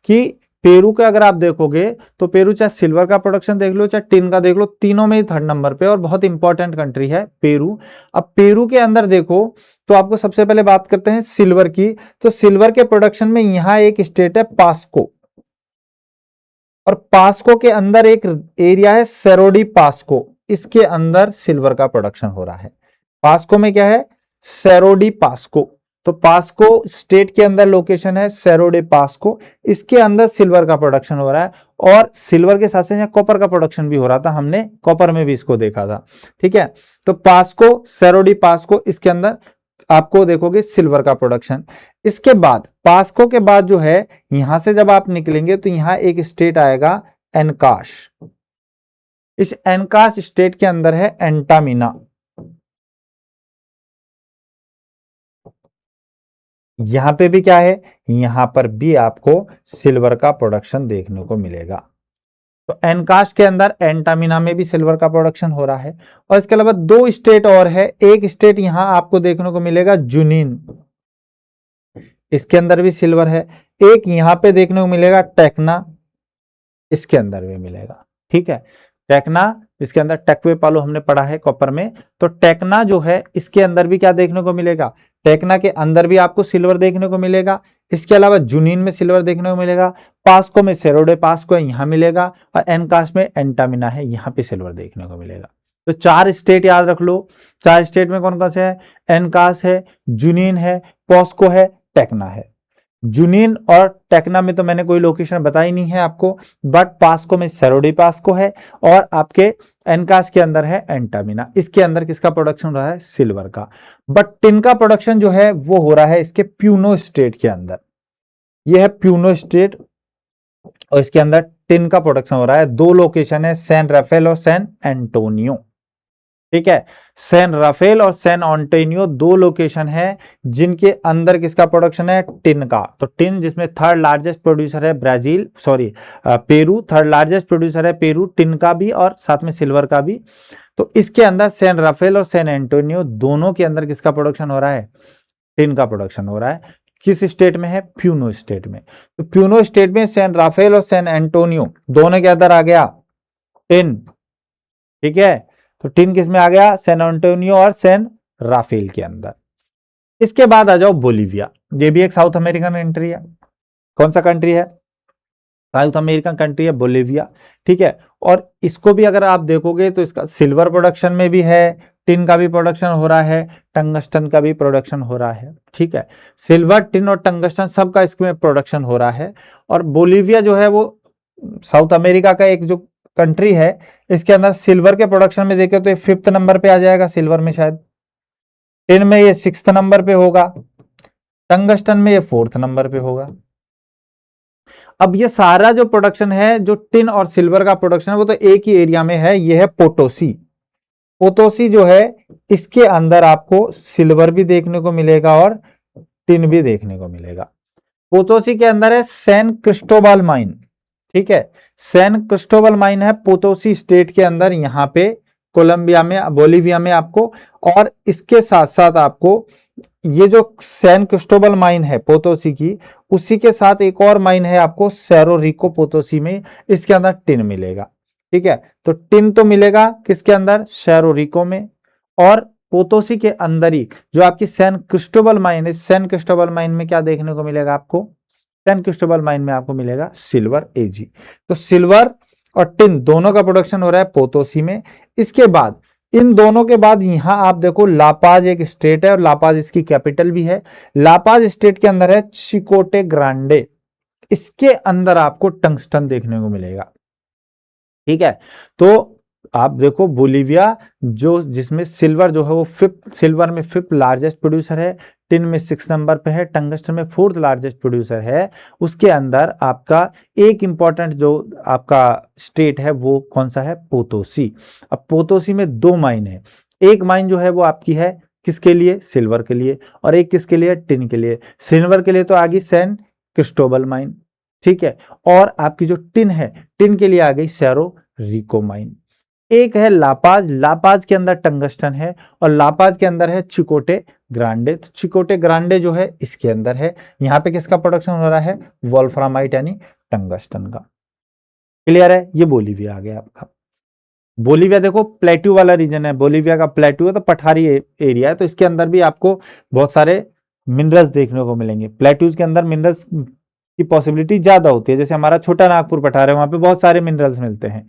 Speaker 1: कि पेरू का अगर आप देखोगे तो पेरू चाहे सिल्वर का प्रोडक्शन देख लो चाहे टिन का देख लो, तीनों में ही 3rd नंबर पे और बहुत इंपॉर्टेंट कंट्री है पेरू। अब पेरू के अंदर देखो तो आपको सबसे पहले बात करते हैं सिल्वर की। तो सिल्वर के प्रोडक्शन में यहां एक स्टेट है पास्को, और पास्को के अंदर एक एरिया है सेरोडी पास्को, इसके अंदर सिल्वर का प्रोडक्शन हो रहा है। पास्को में क्या है, सेरोडी पास्को। तो पास्को स्टेट के अंदर लोकेशन है सेरोडे पास्को, इसके अंदर सिल्वर का प्रोडक्शन हो रहा है। और सिल्वर के साथ साथ कॉपर का प्रोडक्शन भी हो रहा था, हमने कॉपर में भी इसको देखा था, ठीक है। तो पास्को, सेरोडी पास्को, इसके अंदर आपको देखोगे सिल्वर का प्रोडक्शन। इसके बाद पास्को के बाद जो है यहां से जब आप निकलेंगे तो यहां एक स्टेट आएगा एनकाश। इस एनकाश स्टेट के अंदर है एंटामिना। यहां पे भी क्या है, यहां पर भी आपको सिल्वर का प्रोडक्शन देखने को मिलेगा। तो एनकाश के अंदर एंटामिना में भी सिल्वर का प्रोडक्शन हो रहा है। और इसके अलावा 2 स्टेट और है, एक स्टेट यहां आपको देखने को मिलेगा जुनीन, इसके अंदर भी सिल्वर है। एक यहां पे देखने को मिलेगा टेक्ना, इसके अंदर भी मिलेगा, ठीक है। टेक्ना, इसके अंदर टेक्वे पालो हमने पढ़ा है कॉपर में। तो टेक्ना जो है इसके अंदर भी क्या देखने को मिलेगा, टेक्ना के अंदर भी आपको सिल्वर देखने को मिलेगा। इसके अलावा जुनीन में सिल्वर देखने को मिलेगा, पास्को में सेरोडे पास्को है यहां मिलेगा, और एनकाश में एंटामिना है यहां पे सिल्वर देखने को मिलेगा। तो 4 स्टेट याद रख लो। 4 स्टेट में कौन कौन से है, एनकाश है, जुनीन है, पॉस्को है, टेक्ना है। जुनीन और टेक्ना में तो मैंने कोई लोकेशन बताई नहीं है आपको, बट पास्को में सेरोडी पास्को है, और आपके एनकास के अंदर है एंटामिना। इसके अंदर किसका प्रोडक्शन हो रहा है, सिल्वर का। बट टिन का प्रोडक्शन जो है वो हो रहा है इसके प्यूनो स्टेट के अंदर। ये है प्यूनो स्टेट, और इसके अंदर टिन का प्रोडक्शन हो रहा है। 2 लोकेशन है, सैन राफेल और सैन एंटोनियो, ठीक है। सैन राफेल और सैन एंटोनियो 2 लोकेशन है जिनके अंदर किसका प्रोडक्शन है, टिन का। तो टिन जिसमें 3rd लार्जेस्ट प्रोड्यूसर है Brazil, sorry Peru 3rd largest producer है पेरू, टिन का भी और साथ में सिल्वर का भी। तो इसके अंदर सैन राफेल और सैन एंटोनियो दोनों के अंदर किसका प्रोडक्शन हो रहा है, टिन का प्रोडक्शन हो रहा है। किस स्टेट में है, प्यूनो स्टेट में। तो प्यूनो स्टेट में सैन राफेल और सैन एंटोनियो दोनों के अंदर आ गया टिन, ठीक है। तो टिन किस में आ गया, सैन एंटोनियो और सैन राफेल के अंदर। इसके बाद आ जाओ बोलीविया, ये भी एक साउथ अमेरिकन कंट्री है। कौन सा कंट्री है, साउथ अमेरिकन कंट्री है बोलीविया, ठीक है। और इसको भी अगर आप देखोगे तो इसका सिल्वर प्रोडक्शन में भी है, टिन का भी प्रोडक्शन हो रहा है, टंगस्टन का भी प्रोडक्शन हो रहा है, ठीक है। सिल्वर, टिन और टंगस्टन सबका इसमें प्रोडक्शन हो रहा है। और बोलीविया जो है वो साउथ अमेरिका का एक जो कंट्री है, इसके अंदर सिल्वर के प्रोडक्शन में देखें तो ये 5th नंबर पे आ जाएगा सिल्वर में, शायद टिन में ये 6th नंबर पे होगा, टंगस्टन में ये 4th नंबर पे होगा। अब ये सारा जो प्रोडक्शन है, जो टिन और सिल्वर का प्रोडक्शन है, वो तो एक ही एरिया में है, ये है पोटोसी। पोटोसी जो है इसके अंदर आपको सिल्वर भी देखने को मिलेगा और टिन भी देखने को मिलेगा। पोटोसी के अंदर है सैन क्रिस्टोबल माइन, ठीक है। सैन क्रिस्टोबल माइन है पोटोसी स्टेट के अंदर, यहां पे कोलंबिया में, बोलीविया में आपको। और इसके साथ साथ आपको ये जो सैन क्रिस्टोबल माइन है पोटोसी की, उसी के साथ एक और माइन है आपको सेरो रिको पोटोसी में, इसके अंदर टिन मिलेगा, ठीक है। तो टिन तो मिलेगा किसके अंदर, सेरो रिको में। और पोटोसी के अंदर ही जो आपकी सैन क्रिस्टोबल माइन है, सैन क्रिस्टोबल माइन में क्या देखने को मिलेगा आपको, सैन क्रिस्टोबल माइन में आपको मिलेगा सिल्वर एजी। तो सिल्वर और टिन दोनों का प्रोडक्शन हो रहा है पोटोसी में। इसके बाद इन दोनों के बाद यहां आप देखो लापाज एक स्टेट है, और लापाज इसकी कैपिटल भी है। लापाज स्टेट के अंदर है चिकोटे ग्रांडे, इसके अंदर आपको टंगस्टन देखने को मिलेगा, ठीक है। तो आप देखो बोलीविया जो जिसमें सिल्वर जो है वो सिल्वर में 5th लार्जेस्ट प्रोड्यूसर है, टिन में 6 नंबर पे है, टंगस्टन में 4th लार्जेस्ट प्रोड्यूसर है। उसके अंदर आपका एक इंपॉर्टेंट जो आपका स्टेट है वो कौन सा है, पोतोसी। अब पोतोसी में 2 माइन है, एक माइन जो है वो आपकी है किसके लिए, सिल्वर के लिए, और एक किसके लिए, टिन के लिए। सिल्वर के लिए तो आ गई सैन क्रिस्टोबल माइन, ठीक है, और आपकी जो टिन है, टिन के लिए आ गई सैरो रिको माइन। एक है लापाज, लापाज के अंदर टंगस्टन है, और लापाज के अंदर है चिकोटे ग्रांडे। तो चिकोटे ग्रांडे जो है इसके अंदर है, यहाँ पे किसका प्रोडक्शन हो रहा है, वोल्फ्रामाइट यानी टंगस्टन का। क्लियर है, ये बोलीविया आ गया आपका। बोलीविया देखो प्लेट्यू वाला रीजन है, बोलीविया का प्लेट्यू है तो पठारी एरिया है, तो इसके अंदर भी आपको बहुत सारे मिनरल्स देखने को मिलेंगे। प्लेट्यूज के अंदर मिनरल्स की पॉसिबिलिटी ज्यादा होती है, जैसे हमारा छोटा नागपुर पठार है, वहां पे बहुत सारे मिनरल्स मिलते हैं।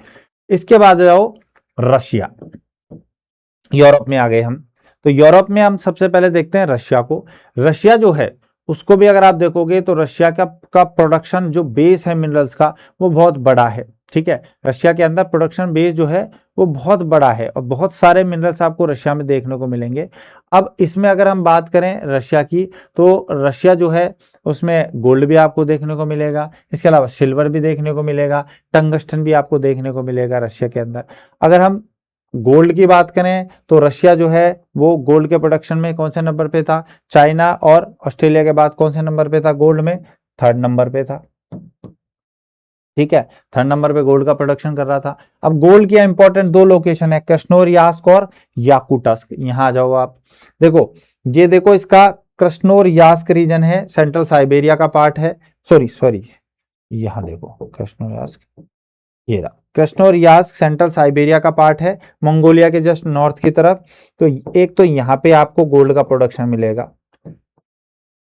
Speaker 1: इसके बाद जाओ रशिया, यूरोप में आ गए हम। तो यूरोप में हम सबसे पहले देखते हैं रशिया को। रशिया जो है उसको भी अगर आप देखोगे तो रशिया का प्रोडक्शन जो बेस है मिनरल्स का वो बहुत बड़ा है, ठीक है। रशिया के अंदर प्रोडक्शन बेस जो है वो बहुत बड़ा है, और बहुत सारे मिनरल्स आपको रशिया में देखने को मिलेंगे। अब इसमें अगर हम बात करें रशिया की, तो रशिया जो है उसमें गोल्ड भी आपको देखने को मिलेगा, इसके अलावा सिल्वर भी देखने को मिलेगा, टंगस्टन भी आपको देखने को मिलेगा रशिया के अंदर। अगर हम गोल्ड की बात करें तो रशिया जो है वो गोल्ड के प्रोडक्शन में कौन से नंबर पे था, चाइना और ऑस्ट्रेलिया के बाद कौन से नंबर पे था गोल्ड में, 3rd नंबर पे था, ठीक है। 3rd नंबर पे गोल्ड का प्रोडक्शन कर रहा था। अब गोल्ड की इंपॉर्टेंट 2 लोकेशन है, कृष्णोरियास्क और याकुटस्क। यहां आ जाओ आप, देखो ये देखो इसका कृष्णोरियास्क रीजन है, सेंट्रल साइबेरिया का पार्ट है, सॉरी यहां देखो कृष्णोरियास्क, ये रहा कृष्णोरियास्क सेंट्रल साइबेरिया का पार्ट है, मंगोलिया के जस्ट नॉर्थ की तरफ। तो एक तो यहाँ पे आपको गोल्ड का प्रोडक्शन मिलेगा,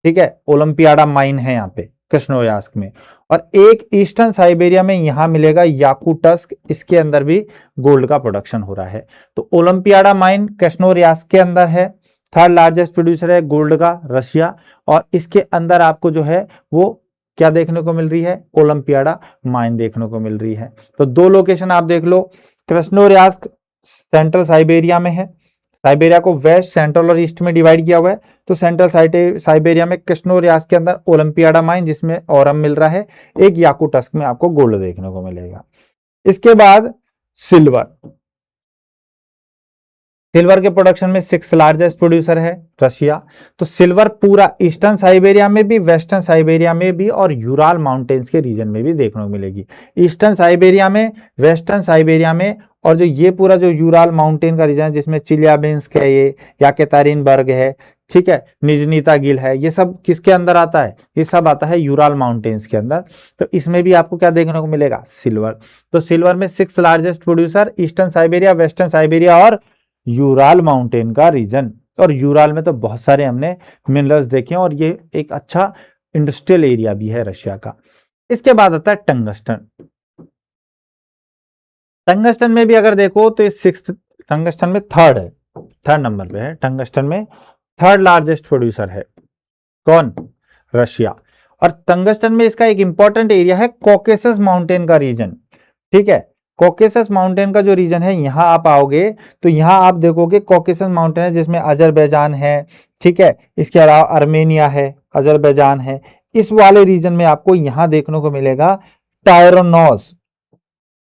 Speaker 1: ठीक है, ओलंपियाडा माइन है यहाँ पे कृष्णोरियास्क में, और एक ईस्टर्न साइबेरिया में यहां मिलेगा याकुटस्क, इसके अंदर भी गोल्ड का प्रोडक्शन हो रहा है। तो ओलंपियाडा माइन कृष्णोरियास्क के अंदर है, 3rd लार्जेस्ट प्रोड्यूसर है गोल्ड का रशिया, और इसके अंदर आपको जो है वो क्या देखने को मिल रही है, ओलंपियाडा माइन देखने को मिल रही है। तो 2 लोकेशन आप देख लो, कृष्णोरियास्क सेंट्रल साइबेरिया में है, साइबेरिया को वेस्ट, सेंट्रल और ईस्ट में डिवाइड किया हुआ है। तो सेंट्रल साइबेरिया में कृष्णोरियास्क के अंदर ओलंपियाडा माइन जिसमें औरम मिल रहा है, एक याकुटस्क में आपको गोल्ड देखने को मिलेगा। इसके बाद सिल्वर, सिल्वर के प्रोडक्शन में 6th लार्जेस्ट प्रोड्यूसर है रशिया। तो सिल्वर पूरा ईस्टर्न साइबेरिया में भी, वेस्टर्न साइबेरिया में भी, और यूराल माउंटेन्स के रीजन में भी देखने को मिलेगी। ईस्टर्न साइबेरिया में, वेस्टर्न साइबेरिया में, और जो ये पूरा जो यूराल माउंटेन का रीजन है जिसमें चिलियाबिंस्क है, ये याकेतारिनबर्ग है, ठीक है, निजनी तागिल है, ये सब किसके अंदर आता है, ये सब आता है यूराल माउंटेन्स के अंदर। तो इसमें भी आपको क्या देखने को मिलेगा, सिल्वर। तो सिल्वर में 6th largest producer, eastern Siberia, western Siberia और यूराल माउंटेन का रीजन। और यूराल में तो बहुत सारे हमने मिनरल्स देखे हैं, और ये एक अच्छा इंडस्ट्रियल एरिया भी है रशिया का। इसके बाद आता है टंगस्टन। टंगस्टन में भी अगर देखो तो ये 6th, टंगस्टन में 3rd है, 3rd नंबर पे है टंगस्टन में, 3rd लार्जेस्ट प्रोड्यूसर है कौन, रशिया। और टंगस्टन में इसका एक इंपॉर्टेंट एरिया है कॉकेसस माउंटेन का रीजन, ठीक है। कॉकेसस माउंटेन का जो रीजन है, यहां आप आओगे तो यहां आप देखोगे कॉकेसस माउंटेन है जिसमें अजरबैजान है, ठीक है, इसके अलावा अर्मेनिया है, अजरबैजान है। इस वाले रीजन में आपको यहां देखने को मिलेगा टायरोनोस,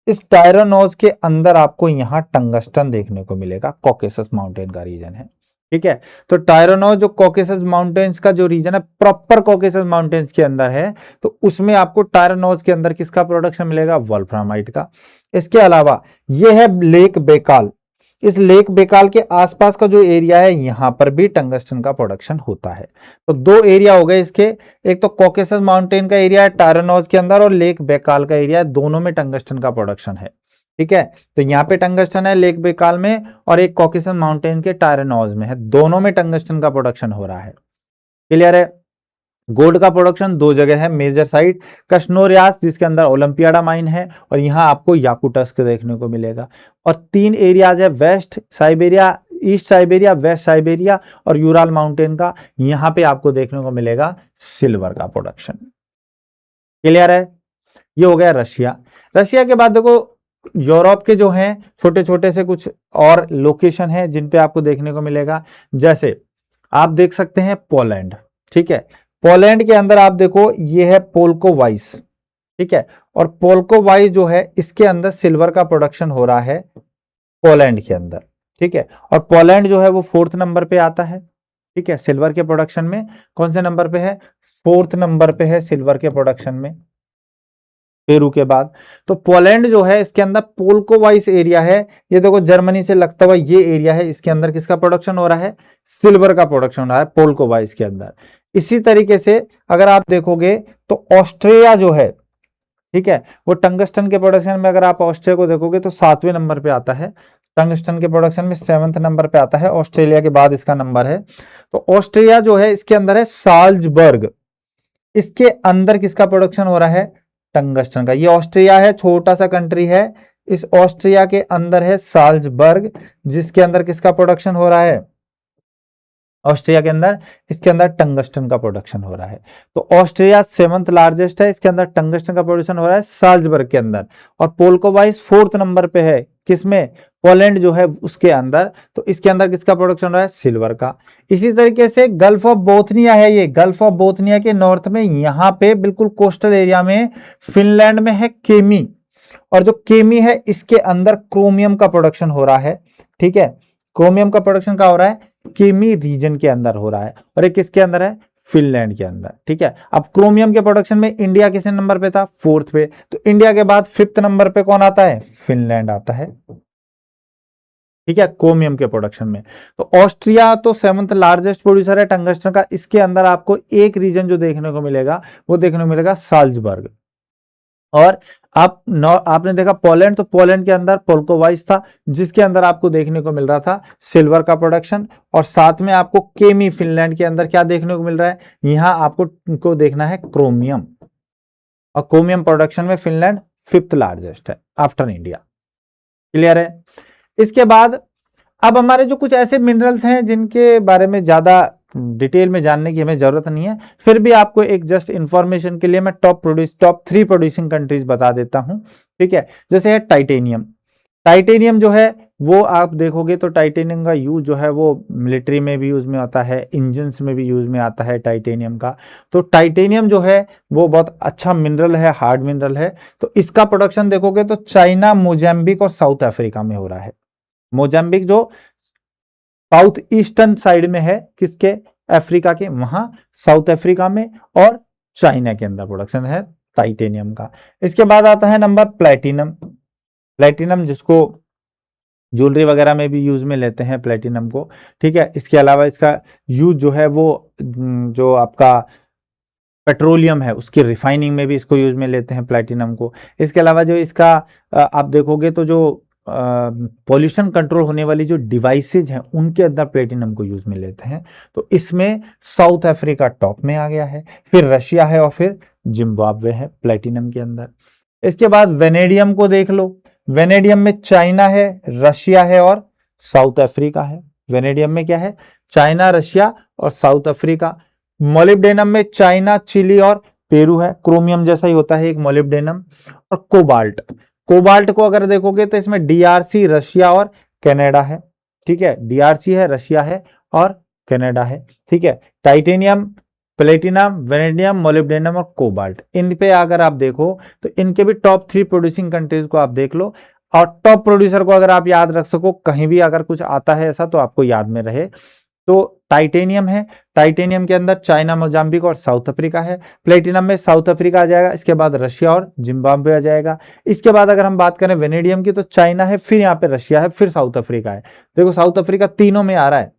Speaker 1: इस टायरोनोस के अंदर आपको यहां टंगस्टन देखने को मिलेगा, कॉकेसस माउंटेन का रीजन है, ठीक है। तो टायरोनोस जो कॉकेसस माउंटेन्स का जो रीजन है, प्रॉपर कॉकेसस माउंटेन्स के अंदर है, तो उसमें आपको टायरोनोस के अंदर किसका प्रोडक्शन मिलेगा, वोल्फ्रामाइट का। इसके अलावा यह है लेक बेकाल, इस लेक बेकाल के आसपास का जो एरिया है यहां पर भी टंगस्टन का प्रोडक्शन होता है। तो 2 एरिया हो गए इसके, एक तो कॉकेसस माउंटेन का एरिया है टायरोनोस के अंदर, और लेक बेकाल का एरिया है, दोनों में टंगस्टन का प्रोडक्शन है, ठीक है। तो यहाँ पे टंगस्टन है लेक बेकाल में, और एक कॉकेसस माउंटेन के टायरोनोस में है, दोनों में टंगस्टन का प्रोडक्शन हो रहा है। क्लियर है। गोल्ड का प्रोडक्शन 2 जगह है, मेजर साइट कृष्णोरियास्क जिसके अंदर ओलंपियाडा माइन है, और यहां आपको याकुटस्क देखने को मिलेगा। और 3 एरियाज है, West Siberia, East Siberia, West Siberia और यूराल माउंटेन का, यहां पे आपको देखने को मिलेगा सिल्वर का प्रोडक्शन। क्लियर है। ये हो गया रशिया। रशिया के बाद देखो यूरोप के जो हैं छोटे छोटे से कुछ और लोकेशन है जिन पे आपको देखने को मिलेगा। जैसे आप देख सकते हैं पोलैंड, ठीक है, पोलैंड के अंदर आप देखो ये है पोल्कोवाइस, ठीक है, और पोल्कोवाइस जो है इसके अंदर सिल्वर का प्रोडक्शन हो रहा है पोलैंड के अंदर, ठीक है, और पोलैंड जो है वो 4th नंबर पे आता है, ठीक है, सिल्वर के प्रोडक्शन में कौन से नंबर पे है, 4th नंबर पे है सिल्वर के प्रोडक्शन में, पेरू के बाद। तो पोलैंड जो है इसके अंदर पोल्कोवाइस एरिया है, ये देखो जर्मनी से लगता हुआ ये एरिया है, इसके अंदर किसका प्रोडक्शन हो रहा है, सिल्वर का प्रोडक्शन हो रहा है पोल्कोवाइस के अंदर। इसी तरीके से अगर आप देखोगे तो ऑस्ट्रिया जो है, ठीक है, वो टंगस्टन के प्रोडक्शन में अगर आप ऑस्ट्रिया को देखोगे तो 7वें नंबर पे आता है, टंगस्टन के प्रोडक्शन में 7th नंबर पे आता है, ऑस्ट्रेलिया के बाद इसका नंबर है। तो ऑस्ट्रिया जो है इसके अंदर है साल्जबर्ग, इसके अंदर किसका प्रोडक्शन हो रहा है, टंगस्टन का। ये ऑस्ट्रिया है, छोटा सा कंट्री है, इस ऑस्ट्रिया के अंदर है साल्जबर्ग, जिसके अंदर किसका प्रोडक्शन हो रहा है, ऑस्ट्रिया के अंदर, इसके अंदर टंगस्टन का प्रोडक्शन हो रहा है। तो ऑस्ट्रिया 7th लार्जेस्ट है, इसके अंदर टंगस्टन का प्रोडक्शन हो रहा है साल्जबर्ग के अंदर, और पोल्कोवाइस 4th नंबर पे है, किसमें, पोलैंड जो है उसके अंदर। तो इसके अंदर किसका प्रोडक्शन हो रहा है, सिल्वर का। इसी तरीके से गल्फ ऑफ बोथनिया है, ये गल्फ ऑफ बोथनिया के नॉर्थ में, यहां पे बिल्कुल कोस्टल एरिया में फिनलैंड में है केमी, और जो केमी है इसके अंदर क्रोमियम का प्रोडक्शन हो रहा है, ठीक है, क्रोमियम का प्रोडक्शन का हो रहा है केमी रीजन के अंदर हो रहा है, और एक किसके अंदर है, फिनलैंड के अंदर, ठीक है। अब क्रोमियम के प्रोडक्शन में इंडिया किस नंबर पे था, 4th पे, तो इंडिया के बाद 5th नंबर पे कौन आता है, फिनलैंड आता है, ठीक है, क्रोमियम के प्रोडक्शन में। तो ऑस्ट्रिया तो 7th लार्जेस्ट प्रोड्यूसर है टंगस्टन का, इसके अंदर आपको एक रीजन जो देखने को मिलेगा वो देखने को मिलेगा साल्जबर्ग। और आपने देखा पोलैंड, तो पोलैंड के अंदर पोल्कोवाइस था, जिसके अंदर आपको देखने को मिल रहा था सिल्वर का प्रोडक्शन, और साथ में आपको केमी फिनलैंड के अंदर क्या देखने को मिल रहा है, यहां आपको देखना है क्रोमियम, और क्रोमियम प्रोडक्शन में फिनलैंड 5th लार्जेस्ट है आफ्टर इंडिया। क्लियर है। इसके बाद अब हमारे जो कुछ ऐसे मिनरल्स हैं जिनके बारे में ज्यादा डिटेल में जानने की हमें जरूरत नहीं है, फिर भी आपको एक जस्ट इंफॉर्मेशन के लिए मैं टॉप 3 प्रोड्यूसिंग कंट्रीज बता देता हूं, ठीक है। जैसे है टाइटेनियम, टाइटेनियम जो है वो आप देखोगे तो टाइटेनियम का यूज जो है वो मिलिट्री में भी यूज में आता है, इंजन्स में भी यूज में आता है टाइटेनियम का। तो टाइटेनियम जो है वो बहुत अच्छा मिनरल है, हार्ड मिनरल है। तो इसका प्रोडक्शन देखोगे तो चाइना, मोजाम्बिक और साउथ अफ्रीका में हो रहा है। मोजाम्बिक जो साउथ ईस्टर्न साइड में है, किसके, अफ्रीका के, वहां साउथ अफ्रीका में, और चाइना के अंदर प्रोडक्शन है टाइटेनियम का। इसके बाद आता है नंबर प्लेटिनम, प्लेटिनम जिसको ज्वेलरी वगैरह में भी यूज में लेते हैं प्लेटिनम को, ठीक है। इसके अलावा इसका यूज जो है वो जो आपका पेट्रोलियम है उसकी रिफाइनिंग में भी इसको यूज में लेते हैं प्लेटिनम को। इसके अलावा जो इसका आप देखोगे तो जो पॉल्यूशन कंट्रोल होने वाली जो डिवाइसेज हैं उनके अंदर प्लेटिनम को यूज में लेते हैं। तो इसमें साउथ अफ्रीका टॉप में आ गया है, फिर रशिया है, और फिर जिम्बाब्वे है प्लेटिनम के अंदर। इसके बाद वेनेडियम को देख लो, वेनेडियम में चाइना है, रशिया है और साउथ अफ्रीका है। वेनेडियम में क्या है, चाइना, रशिया और साउथ अफ्रीका। मोलिब्डेनम में चाइना, चिली और पेरू है, क्रोमियम जैसा ही होता है एक मोलिब्डेनम। और कोबाल्ट, कोबाल्ट को अगर देखोगे तो इसमें डीआरसी, रशिया और कनाडा है, ठीक है, डीआरसी है, रशिया है और कनाडा है, ठीक है। टाइटेनियम, प्लेटिनम, वेनेडियम, मोलिब्डेनम और कोबाल्ट, इन पे अगर आप देखो तो इनके भी टॉप 3 प्रोड्यूसिंग कंट्रीज को आप देख लो, और टॉप प्रोड्यूसर को अगर आप याद रख सको, कहीं भी अगर कुछ आता है ऐसा तो आपको याद में रहे। तो टाइटेनियम है, टाइटेनियम के अंदर चाइना, मोजाम्बिक और साउथ अफ्रीका है। प्लेटिनम में साउथ अफ्रीका आ जाएगा, इसके बाद रशिया और जिम्बाब्वे आ जाएगा। इसके बाद अगर हम बात करें वेनेडियम की तो चाइना है, फिर यहाँ पे रशिया है, फिर साउथ अफ्रीका है। देखो साउथ अफ्रीका तीनों में आ रहा है।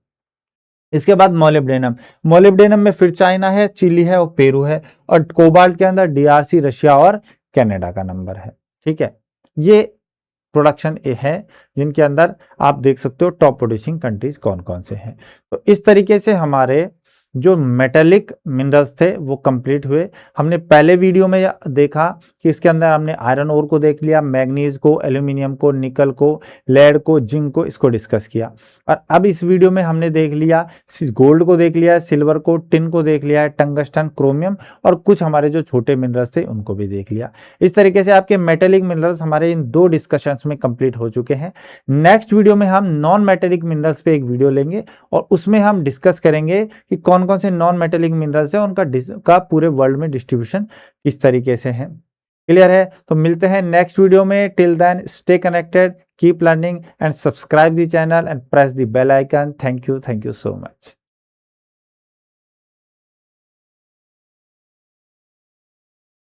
Speaker 1: इसके बाद मोलिब्डेनम, मोलिब्डेनम में फिर चाइना है, चिली है और पेरू है। और कोबाल्ट के अंदर डीआरसी, रशिया और कनाडा का नंबर है, ठीक है। ये प्रोडक्शन है जिनके अंदर आप देख सकते हो टॉप प्रोड्यूसिंग कंट्रीज कौन कौन से हैं। तो इस तरीके से हमारे जो मेटेलिक मिनरल्स थे वो कंप्लीट हुए। हमने पहले वीडियो में देखा कि इसके अंदर हमने आयरन ओर को देख लिया, मैग्नीज को, एल्यूमिनियम को, निकल को, लेड को, जिंक को, इसको डिस्कस किया। और अब इस वीडियो में हमने देख लिया, गोल्ड को देख लिया, सिल्वर को, टिन को देख लिया है, टंगस्टन, क्रोमियम और कुछ हमारे जो छोटे मिनरल्स थे उनको भी देख लिया। इस तरीके से आपके मेटेलिक मिनरल्स हमारे इन 2 डिस्कशंस में कंप्लीट हो चुके हैं। नेक्स्ट वीडियो में हम नॉन मेटेलिक मिनरल्स पे एक वीडियो लेंगे और उसमें हम डिस्कस करेंगे कि कौन कौन से नॉन मेटेलिक मिनरल्स हैं, उनका पूरे वर्ल्ड में डिस्ट्रीब्यूशन किस तरीके से है। क्लियर है? तो मिलते हैं नेक्स्ट वीडियो में। Till then stay connected, keep learning and subscribe the channel and press the bell icon. Thank you so much.